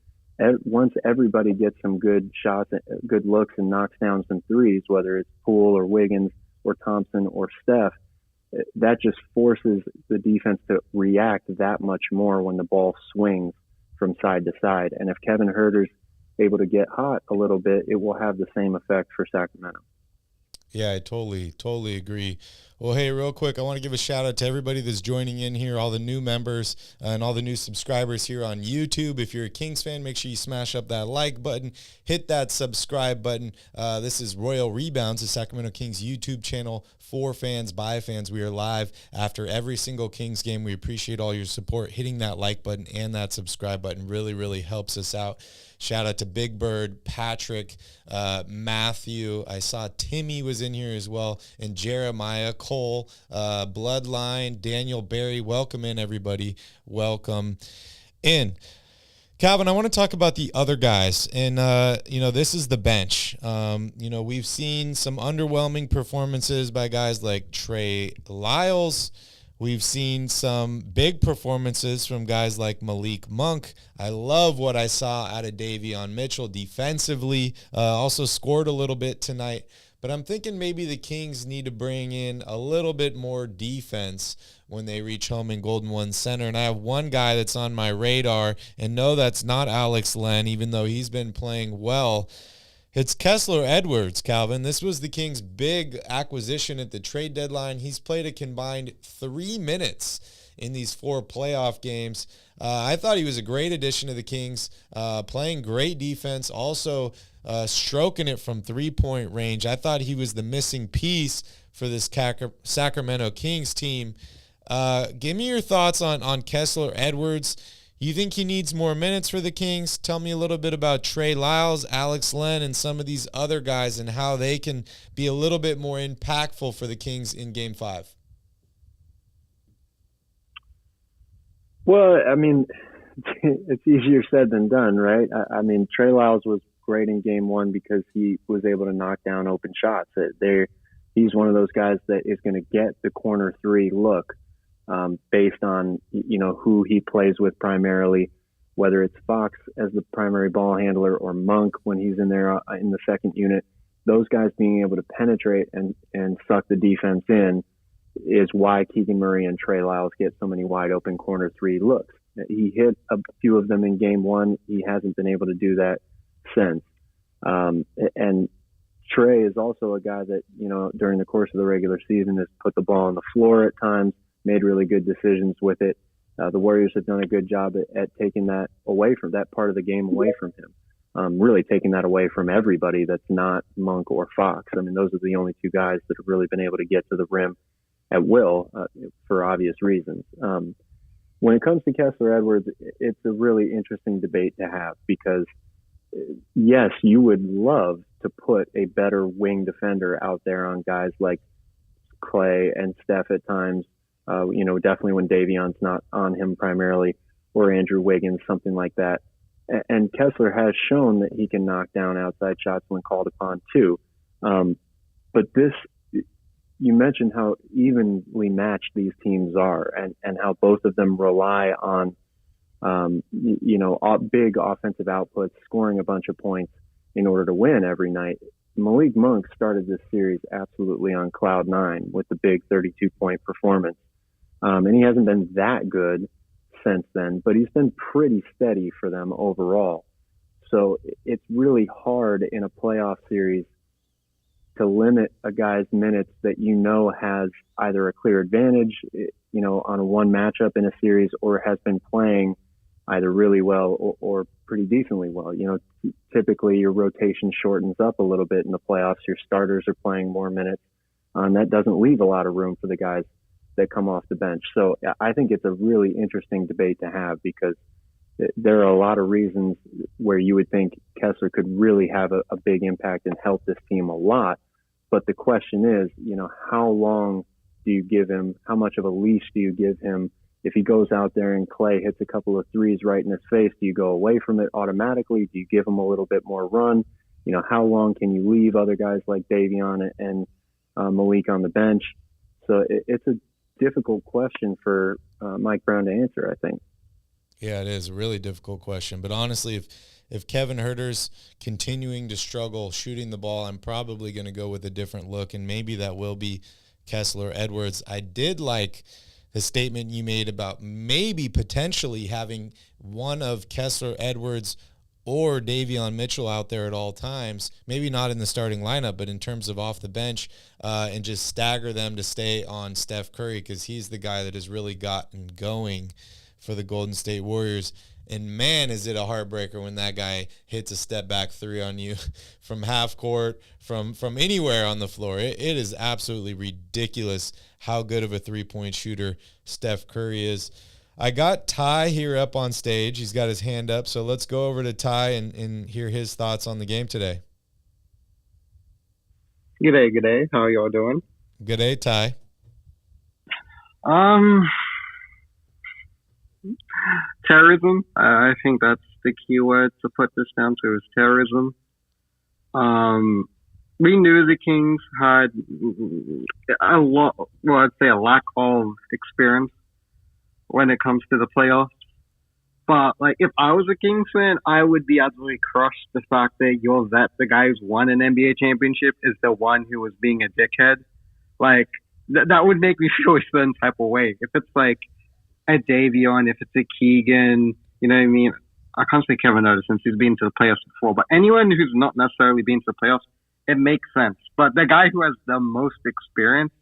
Speaker 3: Once everybody gets some good shots, good looks, and knocks down some threes, whether it's Poole or Wiggins or Thompson or Steph, that just forces the defense to react that much more when the ball swings from side to side. And if Kevin Huerter's able to get hot a little bit, it will have the same effect for Sacramento.
Speaker 2: Yeah, I totally agree. Well, hey, real quick, I want to give a shout out to everybody that's joining in here, all the new members and all the new subscribers here on YouTube. If you're a Kings fan, make sure you smash up that like button, hit that subscribe button. This is Royal Rebounds, the Sacramento Kings YouTube channel for fans, by fans. We are live after every single Kings game. We appreciate all your support. Hitting that like button and that subscribe button really, really helps us out. Shout out to Big Bird, Patrick, Matthew. I saw Timmy was in here as well, and Jeremiah, Cole, Bloodline, Daniel Barry. Welcome in, everybody. Welcome in. Calvin, I want to talk about the other guys, and, this is the bench. We've seen some underwhelming performances by guys like Trey Lyles. We've seen some big performances from guys like Malik Monk. I love what I saw out of Davion Mitchell defensively. Also scored a little bit tonight. But I'm thinking maybe the Kings need to bring in a little bit more defense when they reach home in Golden One Center. And I have one guy that's on my radar, and no, that's not Alex Len, even though he's been playing well. It's Kessler Edwards, Calvin. This was the Kings' big acquisition at the trade deadline. He's played a combined 3 minutes in these 4 playoff games. I thought he was a great addition to the Kings, playing great defense, also stroking it from three-point range. I thought he was the missing piece for this Sacramento Kings team. Give me your thoughts on Kessler Edwards. You think he needs more minutes for the Kings? Tell me a little bit about Trey Lyles, Alex Len, and some of these other guys and how they can be a little bit more impactful for the Kings in Game 5.
Speaker 3: Well, I mean, it's easier said than done, right? I mean, Trey Lyles was great in Game 1 because he was able to knock down open shots. He's one of those guys that is going to get the corner 3 look. Based on, who he plays with primarily, whether it's Fox as the primary ball handler or Monk when he's in there in the second unit. Those guys being able to penetrate and suck the defense in is why Keegan Murray and Trey Lyles get so many wide open corner 3 looks. He hit a few of them in Game 1. He hasn't been able to do that since. And Trey is also a guy that, during the course of the regular season has put the ball on the floor at times, made really good decisions with it. The Warriors have done a good job at taking that away from that part of the game away from him. Really taking that away from everybody that's not Monk or Fox. I mean, those are the only 2 guys that have really been able to get to the rim at will for obvious reasons. When it comes to Kessler Edwards, it's a really interesting debate to have because, yes, you would love to put a better wing defender out there on guys like Clay and Steph at times. Definitely when Davion's not on him primarily, or Andrew Wiggins, something like that. And Kessler has shown that he can knock down outside shots when called upon too. But you mentioned how evenly matched these teams are and how both of them rely on, big offensive outputs, scoring a bunch of points in order to win every night. Malik Monk started this series absolutely on cloud 9 with the big 32-point performance. And he hasn't been that good since then, but he's been pretty steady for them overall. So it's really hard in a playoff series to limit a guy's minutes that has either a clear advantage, on a one matchup in a series, or has been playing either really well or pretty decently well. Typically your rotation shortens up a little bit in the playoffs. Your starters are playing more minutes. That doesn't leave a lot of room for the guys that come off the bench. So I think it's a really interesting debate to have because there are a lot of reasons where you would think Kessler could really have a big impact and help this team a lot. But the question is, how long do you give him? How much of a leash do you give him? If he goes out there and Clay hits a couple of threes right in his face, do you go away from it automatically? Do you give him a little bit more run? How long can you leave other guys like Davion and Malik on the bench? So it's a difficult question for Mike Brown to answer, I think.
Speaker 2: Yeah, it is a really difficult question. But honestly, if Kevin Huerter's continuing to struggle shooting the ball, I'm probably going to go with a different look, and maybe that will be Kessler Edwards. I did like the statement you made about maybe potentially having one of Kessler Edwards or Davion Mitchell out there at all times, maybe not in the starting lineup, but in terms of off the bench, and just stagger them to stay on Steph Curry because he's the guy that has really gotten going for the Golden State Warriors. And man, is it a heartbreaker when that guy hits a step back 3 on you from half court, from anywhere on the floor. It is absolutely ridiculous how good of a 3-point shooter Steph Curry is. I got Ty here up on stage. He's got his hand up. So let's go over to Ty and hear his thoughts on the game today.
Speaker 4: G'day. How are y'all doing?
Speaker 2: Good day, Ty.
Speaker 4: Terrorism. I think that's the key word to put this down to is terrorism. we knew the Kings had a lot, well, I'd say a lack of experience when it comes to the playoffs. But, like, if I was a Kings fan, I would be absolutely crushed the fact that your vet, the guy who's won an NBA championship, is the one who was being a dickhead. Like, that would make me feel a certain type of way. If it's, like, a Davion, if it's a Keegan, you know what I mean? I can't say Kevin Otis since he's been to the playoffs before, but anyone who's not necessarily been to the playoffs, it makes sense. But the guy who has the most experience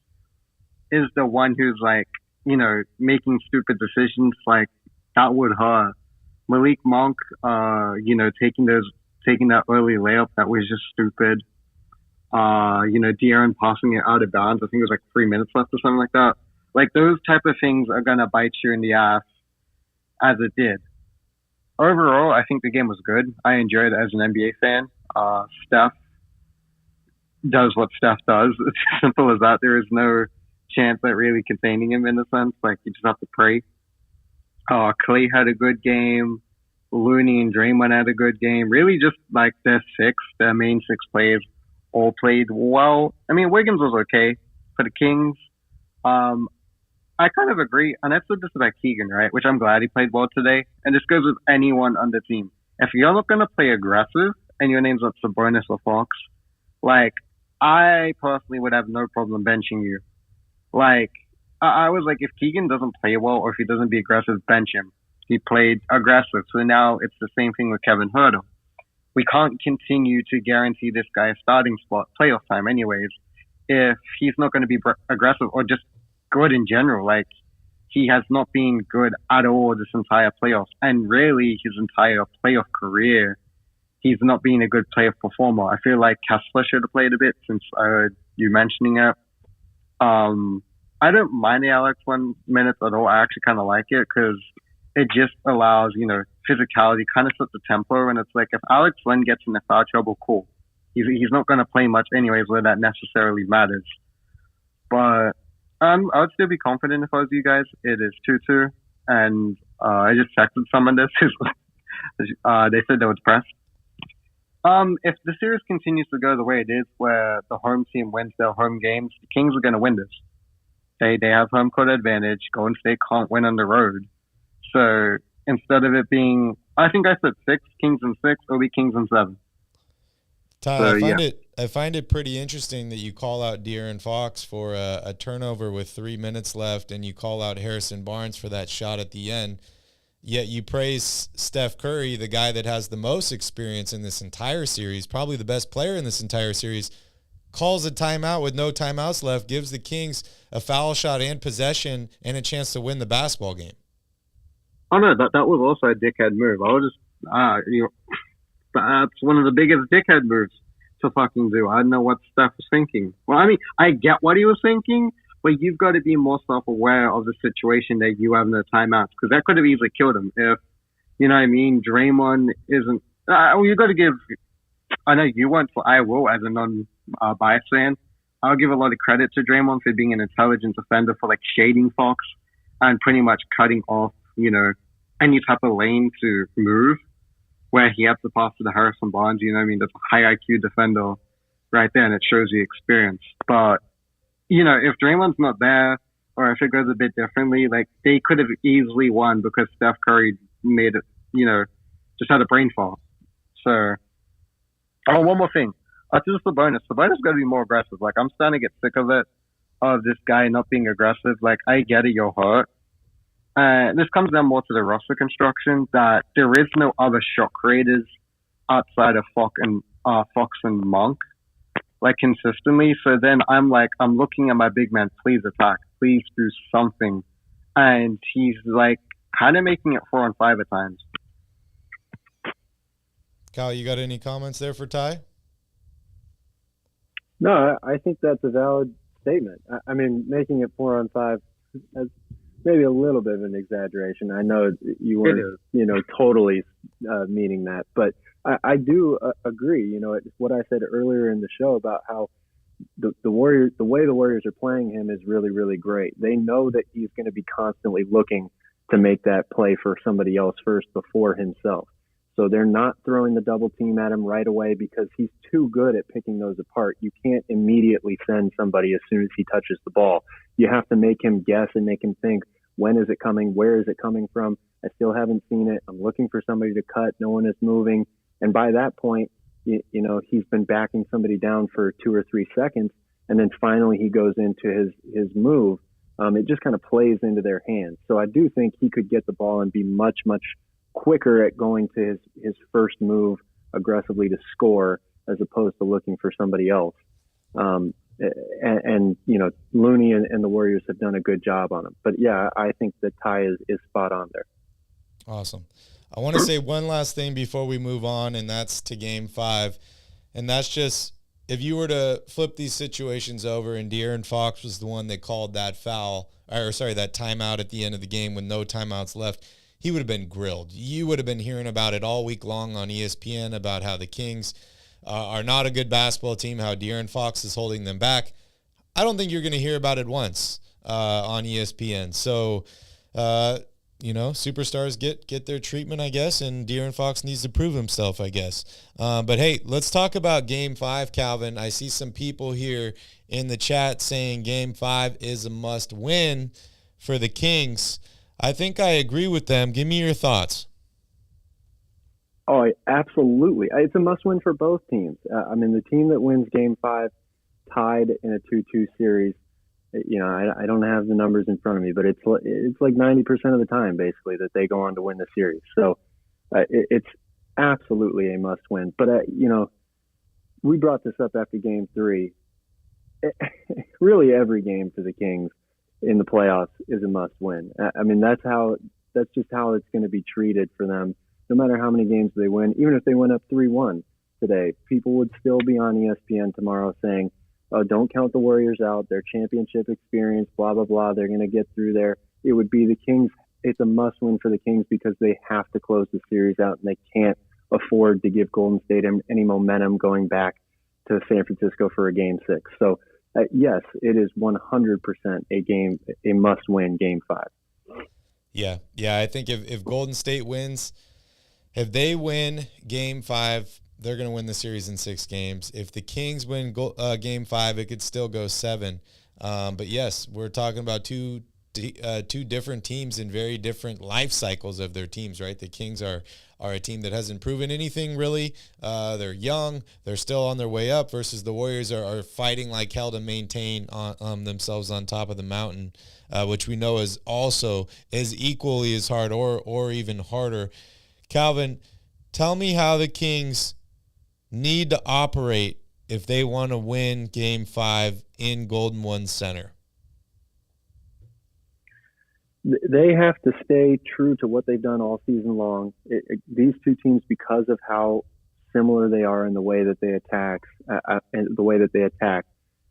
Speaker 4: is the one who's, like, you know, making stupid decisions. Like, that would hurt. Malik Monk, you know, taking that early layup, that was just stupid. You know, De'Aaron passing it out of bounds. I think it was like 3 minutes left or something like that. Like, those type of things are going to bite you in the ass, as it did. Overall, I think the game was good. I enjoyed it as an NBA fan. Steph does what Steph does. It's as simple as that. There is no chance at really containing him in a sense. Like, you just have to pray. Clay had a good game. Looney and Draymond had a good game. Really just like their main six players all played well. I mean, Wiggins was okay for the Kings. I kind of agree. And I said this about Keegan, right? Which I'm glad he played well today. And this goes with anyone on the team. If you're not going to play aggressive and your name's not Sabonis or Fox, like, I personally would have no problem benching you. Like, I was like, if Keegan doesn't play well or if he doesn't be aggressive, bench him. He played aggressive. So now it's the same thing with Kevin Huerter. We can't continue to guarantee this guy a starting spot playoff time anyways if he's not going to be aggressive or just good in general. Like, he has not been good at all this entire playoffs. And really, his entire playoff career, he's not been a good playoff performer. I feel like Kessler should have played a bit since I heard you mentioning it. I don't mind the Alex 1 minute at all. I actually kind of like it because it just allows, you know, physicality, kind of sets the tempo. And it's like, if Alex Len gets in the foul trouble, cool. He's not going to play much anyways where that necessarily matters. But I would still be confident if I was you guys. It is 2-2. And I just checked with someone this. They said they were depressed. If the series continues to go the way it is, where the home team wins their home games, the Kings are going to win this. They have home court advantage. Golden State can't win on the road. So instead of it being, I think I said 6, Kings in 6, it'll be Kings in 7.
Speaker 2: Ty, so, I find it pretty interesting that you call out De'Aaron Fox for a turnover with 3 minutes left, and you call out Harrison Barnes for that shot at the end. Yet you praise Steph Curry, the guy that has the most experience in this entire series, probably the best player in this entire series, calls a timeout with no timeouts left, gives the Kings a foul shot and possession and a chance to win the basketball game.
Speaker 4: Oh no, that was also a dickhead move. I was just, that's one of the biggest dickhead moves to fucking do. I don't know what Steph was thinking. Well, I mean, I get what he was thinking, but you've got to be more self-aware of the situation that you have in the timeouts, because that could have easily killed him. If, you know what I mean, Draymond isn't, you got to give, I know you won't, but I will as a non-biased fan. I'll give a lot of credit to Draymond for being an intelligent defender, for like shading Fox and pretty much cutting off, you know, any type of lane to move where he has to pass to the Harrison Barnes. You know what I mean? That's a high IQ defender right there, and it shows the experience. But, you know, if Draymond's not there, or if it goes a bit differently, like, they could have easily won because Steph Curry made it, you know, just had a brain fart. So, one more thing. Just Sabonis. Sabonis got to be more aggressive. Like, I'm starting to get sick of it, of this guy not being aggressive. Like, I get it, you're hurt. This comes down more to the roster construction, that there is no other shot creators outside of Fox and Monk, like, consistently. So then I'm looking at my big man, please attack, please do something. And he's like kind of making it 4-on-5 at times.
Speaker 2: Kyle, you got any comments there for Ty?
Speaker 3: No, I think that's a valid statement. I mean, making it 4-on-5 is maybe a little bit of an exaggeration. I know you weren't, you know, totally meaning that, but I do agree. You know, what I said earlier in the show about how the way the Warriors are playing him is really, really great. They know that he's going to be constantly looking to make that play for somebody else first before himself. So they're not throwing the double team at him right away because he's too good at picking those apart. You can't immediately send somebody as soon as he touches the ball. You have to make him guess and make him think, when is it coming? Where is it coming from? I still haven't seen it. I'm looking for somebody to cut. No one is moving. And by that point, you know, he's been backing somebody down for 2 or 3 seconds. And then finally he goes into his move. It just kind of plays into their hands. So I do think he could get the ball and be much, much quicker at going to his first move aggressively to score as opposed to looking for somebody else. And you know, Looney and the Warriors have done a good job on him. But yeah, I think the tie is spot on there.
Speaker 2: Awesome. I want to say one last thing before we move on, and that's to Game 5. And that's just, if you were to flip these situations over and De'Aaron Fox was the one that called that that timeout at the end of the game with no timeouts left, he would have been grilled. You would have been hearing about it all week long on ESPN about how the Kings are not a good basketball team, how De'Aaron Fox is holding them back. I don't think you're going to hear about it once on ESPN. So, you know, superstars get their treatment, I guess, and De'Aaron Fox needs to prove himself, I guess. But, hey, let's talk about Game 5, Calvin. I see some people here in the chat saying Game 5 is a must-win for the Kings. I think I agree with them. Give me your thoughts.
Speaker 3: Oh, absolutely. It's a must-win for both teams. I mean, the team that wins Game 5 tied in a 2-2 series, you know, I don't have the numbers in front of me, but it's like 90% of the time, basically, that they go on to win the series. So it's absolutely a must-win. But, you know, we brought this up after Game 3. Really every game for the Kings in the playoffs is a must-win. I mean, that's just how it's going to be treated for them. No matter how many games they win, even if they went up 3-1 today, people would still be on ESPN tomorrow saying, oh, don't count the Warriors out, their championship experience, blah, blah, blah, they're going to get through there. It would be the Kings. It's a must-win for the Kings because they have to close the series out, and they can't afford to give Golden State any momentum going back to San Francisco for a Game 6. So, yes, it is 100% a must-win Game 5.
Speaker 2: Yeah, I think if Golden State wins, if they win Game 5, they're going to win the series in 6 games. If the Kings win Game 5, it could still go 7. But yes, we're talking about two different teams in very different life cycles of their teams, right? The Kings are a team that hasn't proven anything really. They're young. They're still on their way up versus the Warriors are fighting like hell to maintain themselves on top of the mountain, which we know is also as equally as hard or even harder. Calvin, tell me how the Kings need to operate if they want to win Game 5 in Golden One Center.
Speaker 3: They have to stay true to what they've done all season long. These two teams, because of how similar they are in the way that they attack,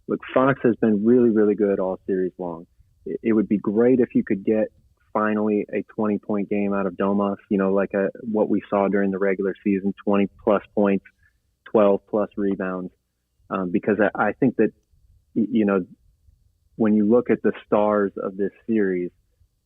Speaker 3: look, Fox has been really, really good all series long. It would be great if you could get finally a 20-point game out of Domas, you know, like what we saw during the regular season, 20-plus points, 12-plus rebounds, because I think that, you know, when you look at the stars of this series,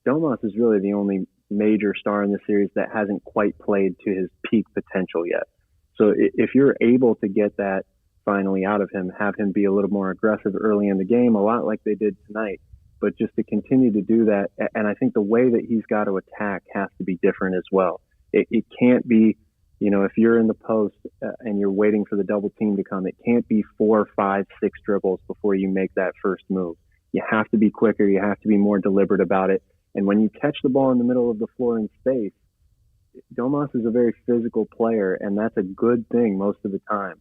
Speaker 3: Domas is really the only major star in the series that hasn't quite played to his peak potential yet. So if you're able to get that finally out of him, have him be a little more aggressive early in the game, a lot like they did tonight, but just to continue to do that. And I think the way that he's got to attack has to be different as well. It can't be, you know, if you're in the post and you're waiting for the double team to come, it can't be 4, 5, 6 dribbles before you make that first move. You have to be quicker. You have to be more deliberate about it. And when you catch the ball in the middle of the floor in space, Domas is a very physical player, and that's a good thing most of the time.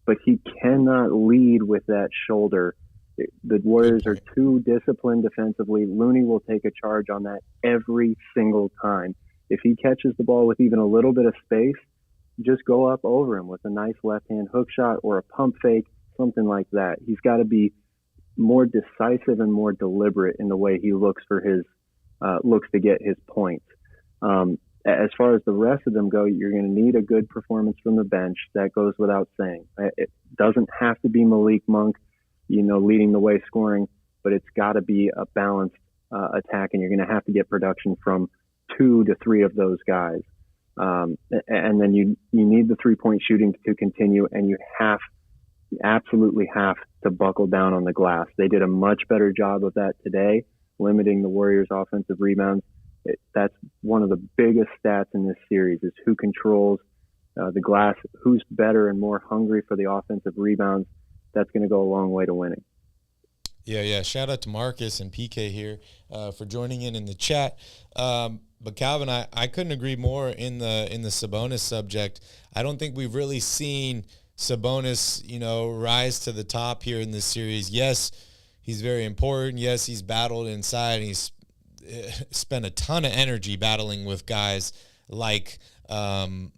Speaker 3: But he cannot lead with that shoulder. The Warriors are too disciplined defensively. Looney will take a charge on that every single time. If he catches the ball with even a little bit of space, just go up over him with a nice left-hand hook shot or a pump fake, something like that. He's got to be more decisive and more deliberate in the way he looks for his looks to get his points. As far as the rest of them go, you're going to need a good performance from the bench. That goes without saying. It doesn't have to be Malik Monk, you know, leading the way scoring, but it's got to be a balanced attack, and you're going to have to get production from 2 to 3 of those guys. And then you need the 3-point shooting to continue, and you absolutely have to buckle down on the glass. They did a much better job of that today, limiting the Warriors' offensive rebounds. That's one of the biggest stats in this series, is who controls the glass, who's better and more hungry for the offensive rebounds. That's going to go a long way to winning.
Speaker 2: Yeah. Shout out to Marcus and PK here for joining in the chat. But Calvin, I couldn't agree more in the Sabonis subject. I don't think we've really seen Sabonis, rise to the top here in this series. Yes, he's very important. Yes, he's battled inside, and he's spent a ton of energy battling with guys like I'm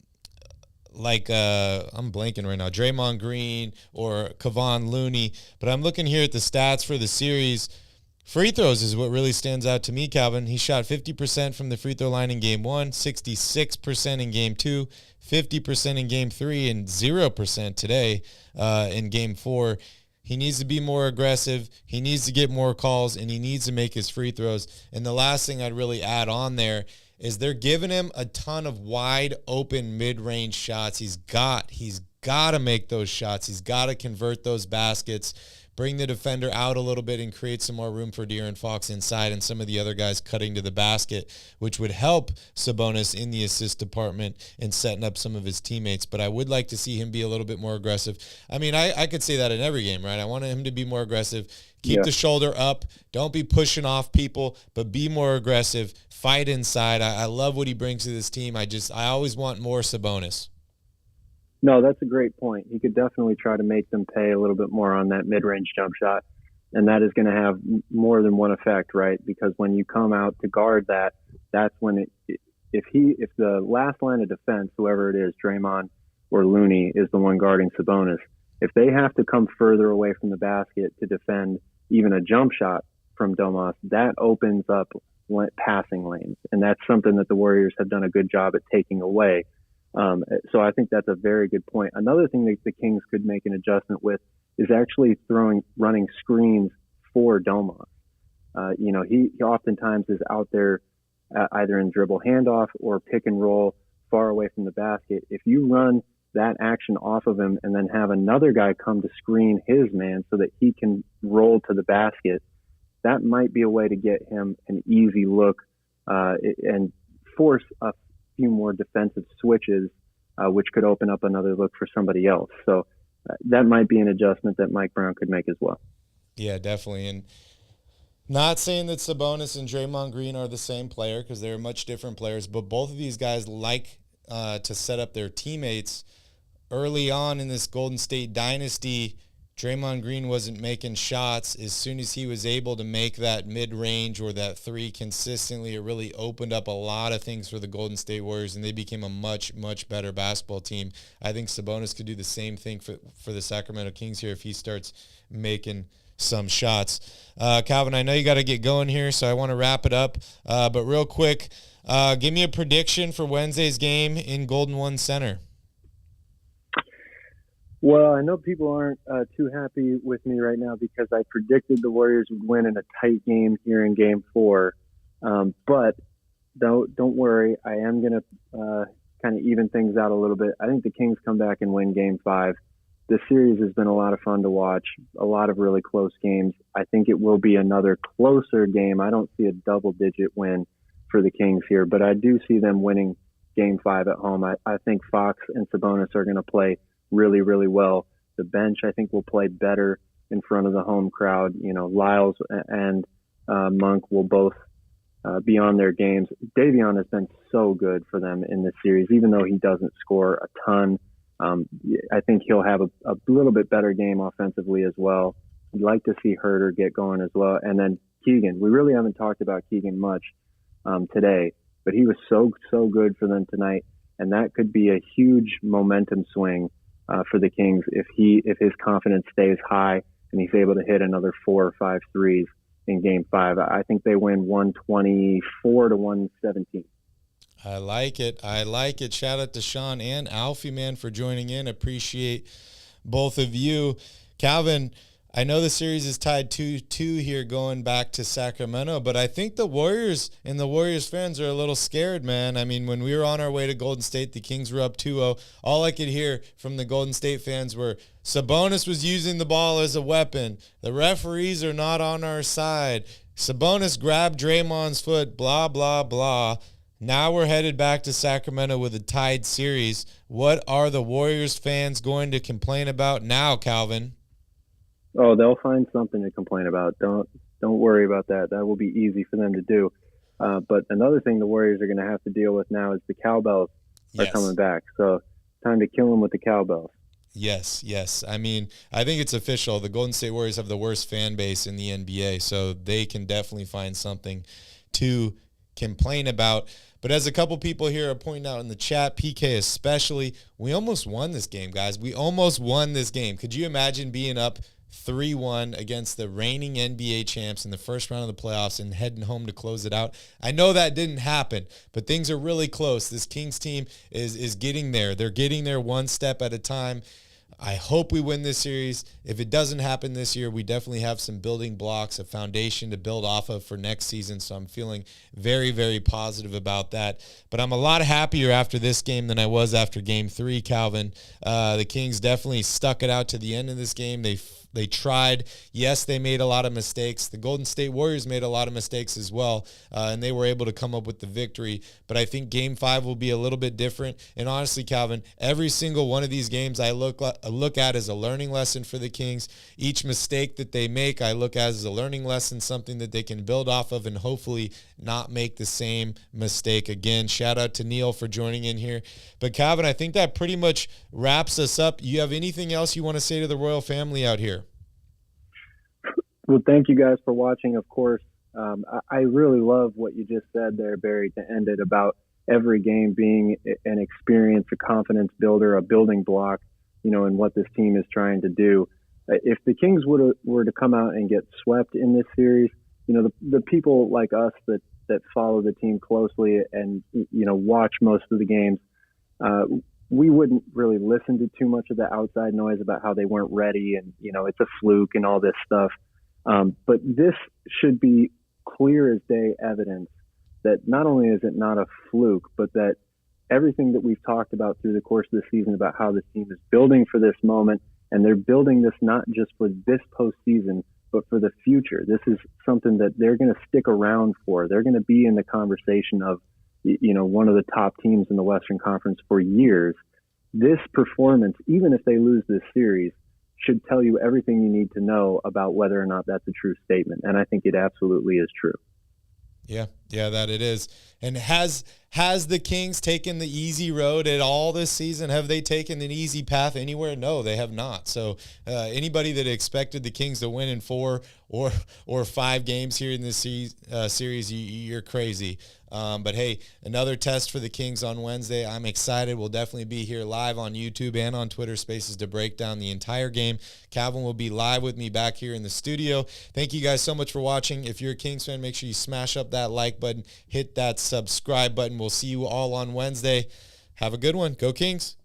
Speaker 2: blanking right now, Draymond Green or Kevon Looney. But I'm looking here at the stats for the series. Free throws is what really stands out to me, Calvin. He shot 50% from the free throw line in Game 1, 66% in Game 2, 50% in Game 3, and 0% today in Game 4. He needs to be more aggressive. He needs to get more calls, and he needs to make his free throws. And the last thing I'd really add on there is they're giving him a ton of wide open mid-range shots. He's got to make those shots. He's got to convert those baskets, bring the defender out a little bit, and create some more room for De'Aaron Fox inside and some of the other guys cutting to the basket, which would help Sabonis in the assist department and setting up some of his teammates. But I would like to see him be a little bit more aggressive. I mean, I could say that in every game, right? I want him to be more aggressive. Keep the shoulder up. Don't be pushing off people, but be more aggressive. Fight inside. I love what he brings to this team. I always want more Sabonis.
Speaker 3: No, that's a great point. He could definitely try to make them pay a little bit more on that mid-range jump shot, and that is going to have more than one effect, right? Because when you come out to guard that, that's when if the last line of defense, whoever it is, Draymond or Looney, is the one guarding Sabonis, if they have to come further away from the basket to defend even a jump shot from Domas, that opens up passing lanes, and that's something that the Warriors have done a good job at taking away. So I think that's a very good point. Another thing that the Kings could make an adjustment with is actually running screens for Domas. He oftentimes is out there either in dribble handoff or pick and roll far away from the basket. If you run that action off of him and then have another guy come to screen his man so that he can roll to the basket, that might be a way to get him an easy look and force a few more defensive switches, which could open up another look for somebody else. So that might be an adjustment that Mike Brown could make as well.
Speaker 2: Yeah, definitely. And not saying that Sabonis and Draymond Green are the same player, because they're much different players, but both of these guys like to set up their teammates. Early on in this Golden State dynasty, Draymond Green wasn't making shots. As soon as he was able to make that mid-range or that three consistently, it really opened up a lot of things for the Golden State Warriors, and they became a much, much better basketball team. I think Sabonis could do the same thing for the Sacramento Kings here if he starts making some shots. Calvin, I know you got to get going here, so I want to wrap it up. But real quick, give me a prediction for Wednesday's game in Golden One Center.
Speaker 3: Well, I know people aren't too happy with me right now because I predicted the Warriors would win in a tight game here in Game 4. But don't worry, I am going to kind of even things out a little bit. I think the Kings come back and win Game 5. This series has been a lot of fun to watch, a lot of really close games. I think it will be another closer game. I don't see a double-digit win for the Kings here, but I do see them winning Game 5 at home. I think Fox and Sabonis are going to play really, really well. The bench, I think, will play better in front of the home crowd. Lyles and Monk will both be on their games. Davion has been so good for them in this series, even though he doesn't score a ton. I think he'll have a little bit better game offensively as well. I'd like to see Herter get going as well. And then Keegan. We really haven't talked about Keegan much today, but he was so good for them tonight. And that could be a huge momentum swing for the Kings if his confidence stays high and he's able to hit another 4 or 5 threes in Game 5. I think they win 124-117.
Speaker 2: I like it. Shout out to Sean and Alfie, man, for joining in. Appreciate both of you. Calvin, I know the series is tied 2-2 here going back to Sacramento, but I think the Warriors and the Warriors fans are a little scared, man. I mean, when we were on our way to Golden State, the Kings were up 2-0. All I could hear from the Golden State fans were Sabonis was using the ball as a weapon. The referees are not on our side. Sabonis grabbed Draymond's foot, blah, blah, blah. Now we're headed back to Sacramento with a tied series. What are the Warriors fans going to complain about now, Calvin?
Speaker 3: Oh, they'll find something to complain about. Don't worry about that. That will be easy for them to do. But another thing the Warriors are going to have to deal with now is the Cowbells are coming back. So time to kill them with the Cowbells.
Speaker 2: Yes. I mean, I think it's official. The Golden State Warriors have the worst fan base in the NBA, so they can definitely find something to complain about. But as a couple people here are pointing out in the chat, PK especially, we almost won this game, guys. We almost won this game. Could you imagine being up 3-1 against the reigning NBA champs in the first round of the playoffs and heading home to close it out? I know that didn't happen, but things are really close. This Kings team is getting there. They're getting there one step at a time. I hope we win this series. If it doesn't happen this year, we definitely have some building blocks, a foundation to build off of for next season. So I'm feeling very, very positive about that. But I'm a lot happier after this game than I was after Game 3, Calvin. The Kings definitely stuck it out to the end of this game. They tried. Yes, they made a lot of mistakes. The Golden State Warriors made a lot of mistakes as well, and they were able to come up with the victory. But I think Game 5 will be a little bit different. And honestly, Calvin, every single one of these games I look at as a learning lesson for the Kings. Each mistake that they make, I look at as a learning lesson, something that they can build off of and hopefully not make the same mistake again. Shout out to Neil for joining in here. But Calvin, I think that pretty much wraps us up. You have anything else you want to say to the Royal family out here?
Speaker 3: Well, thank you guys for watching, of course. I really love what you just said there, Barry, to end it about every game being an experience, a confidence builder, a building block, in what this team is trying to do. If the Kings were to come out and get swept in this series, the people like us that follow the team closely and, watch most of the games, we wouldn't really listen to too much of the outside noise about how they weren't ready and, it's a fluke and all this stuff. But this should be clear as day evidence that not only is it not a fluke, but that everything that we've talked about through the course of the season about how this team is building for this moment, and they're building this not just for this postseason, but for the future. This is something that they're going to stick around for. They're going to be in the conversation of, one of the top teams in the Western Conference for years. This performance, even if they lose this series, should tell you everything you need to know about whether or not that's a true statement. And I think it absolutely is true.
Speaker 2: Yeah, that it is. And has the Kings taken the easy road at all this season? Have they taken an easy path anywhere? No, they have not. So anybody that expected the Kings to win in 4 or 5 games here in this series, you're crazy. But hey, another test for the Kings on Wednesday. I'm excited. We'll definitely be here live on YouTube and on Twitter Spaces to break down the entire game. Calvin will be live with me back here in the studio. Thank you guys so much for watching. If you're a Kings fan, make sure you smash up that like button, hit that subscribe button. We'll see you all on Wednesday. Have a good one. Go Kings.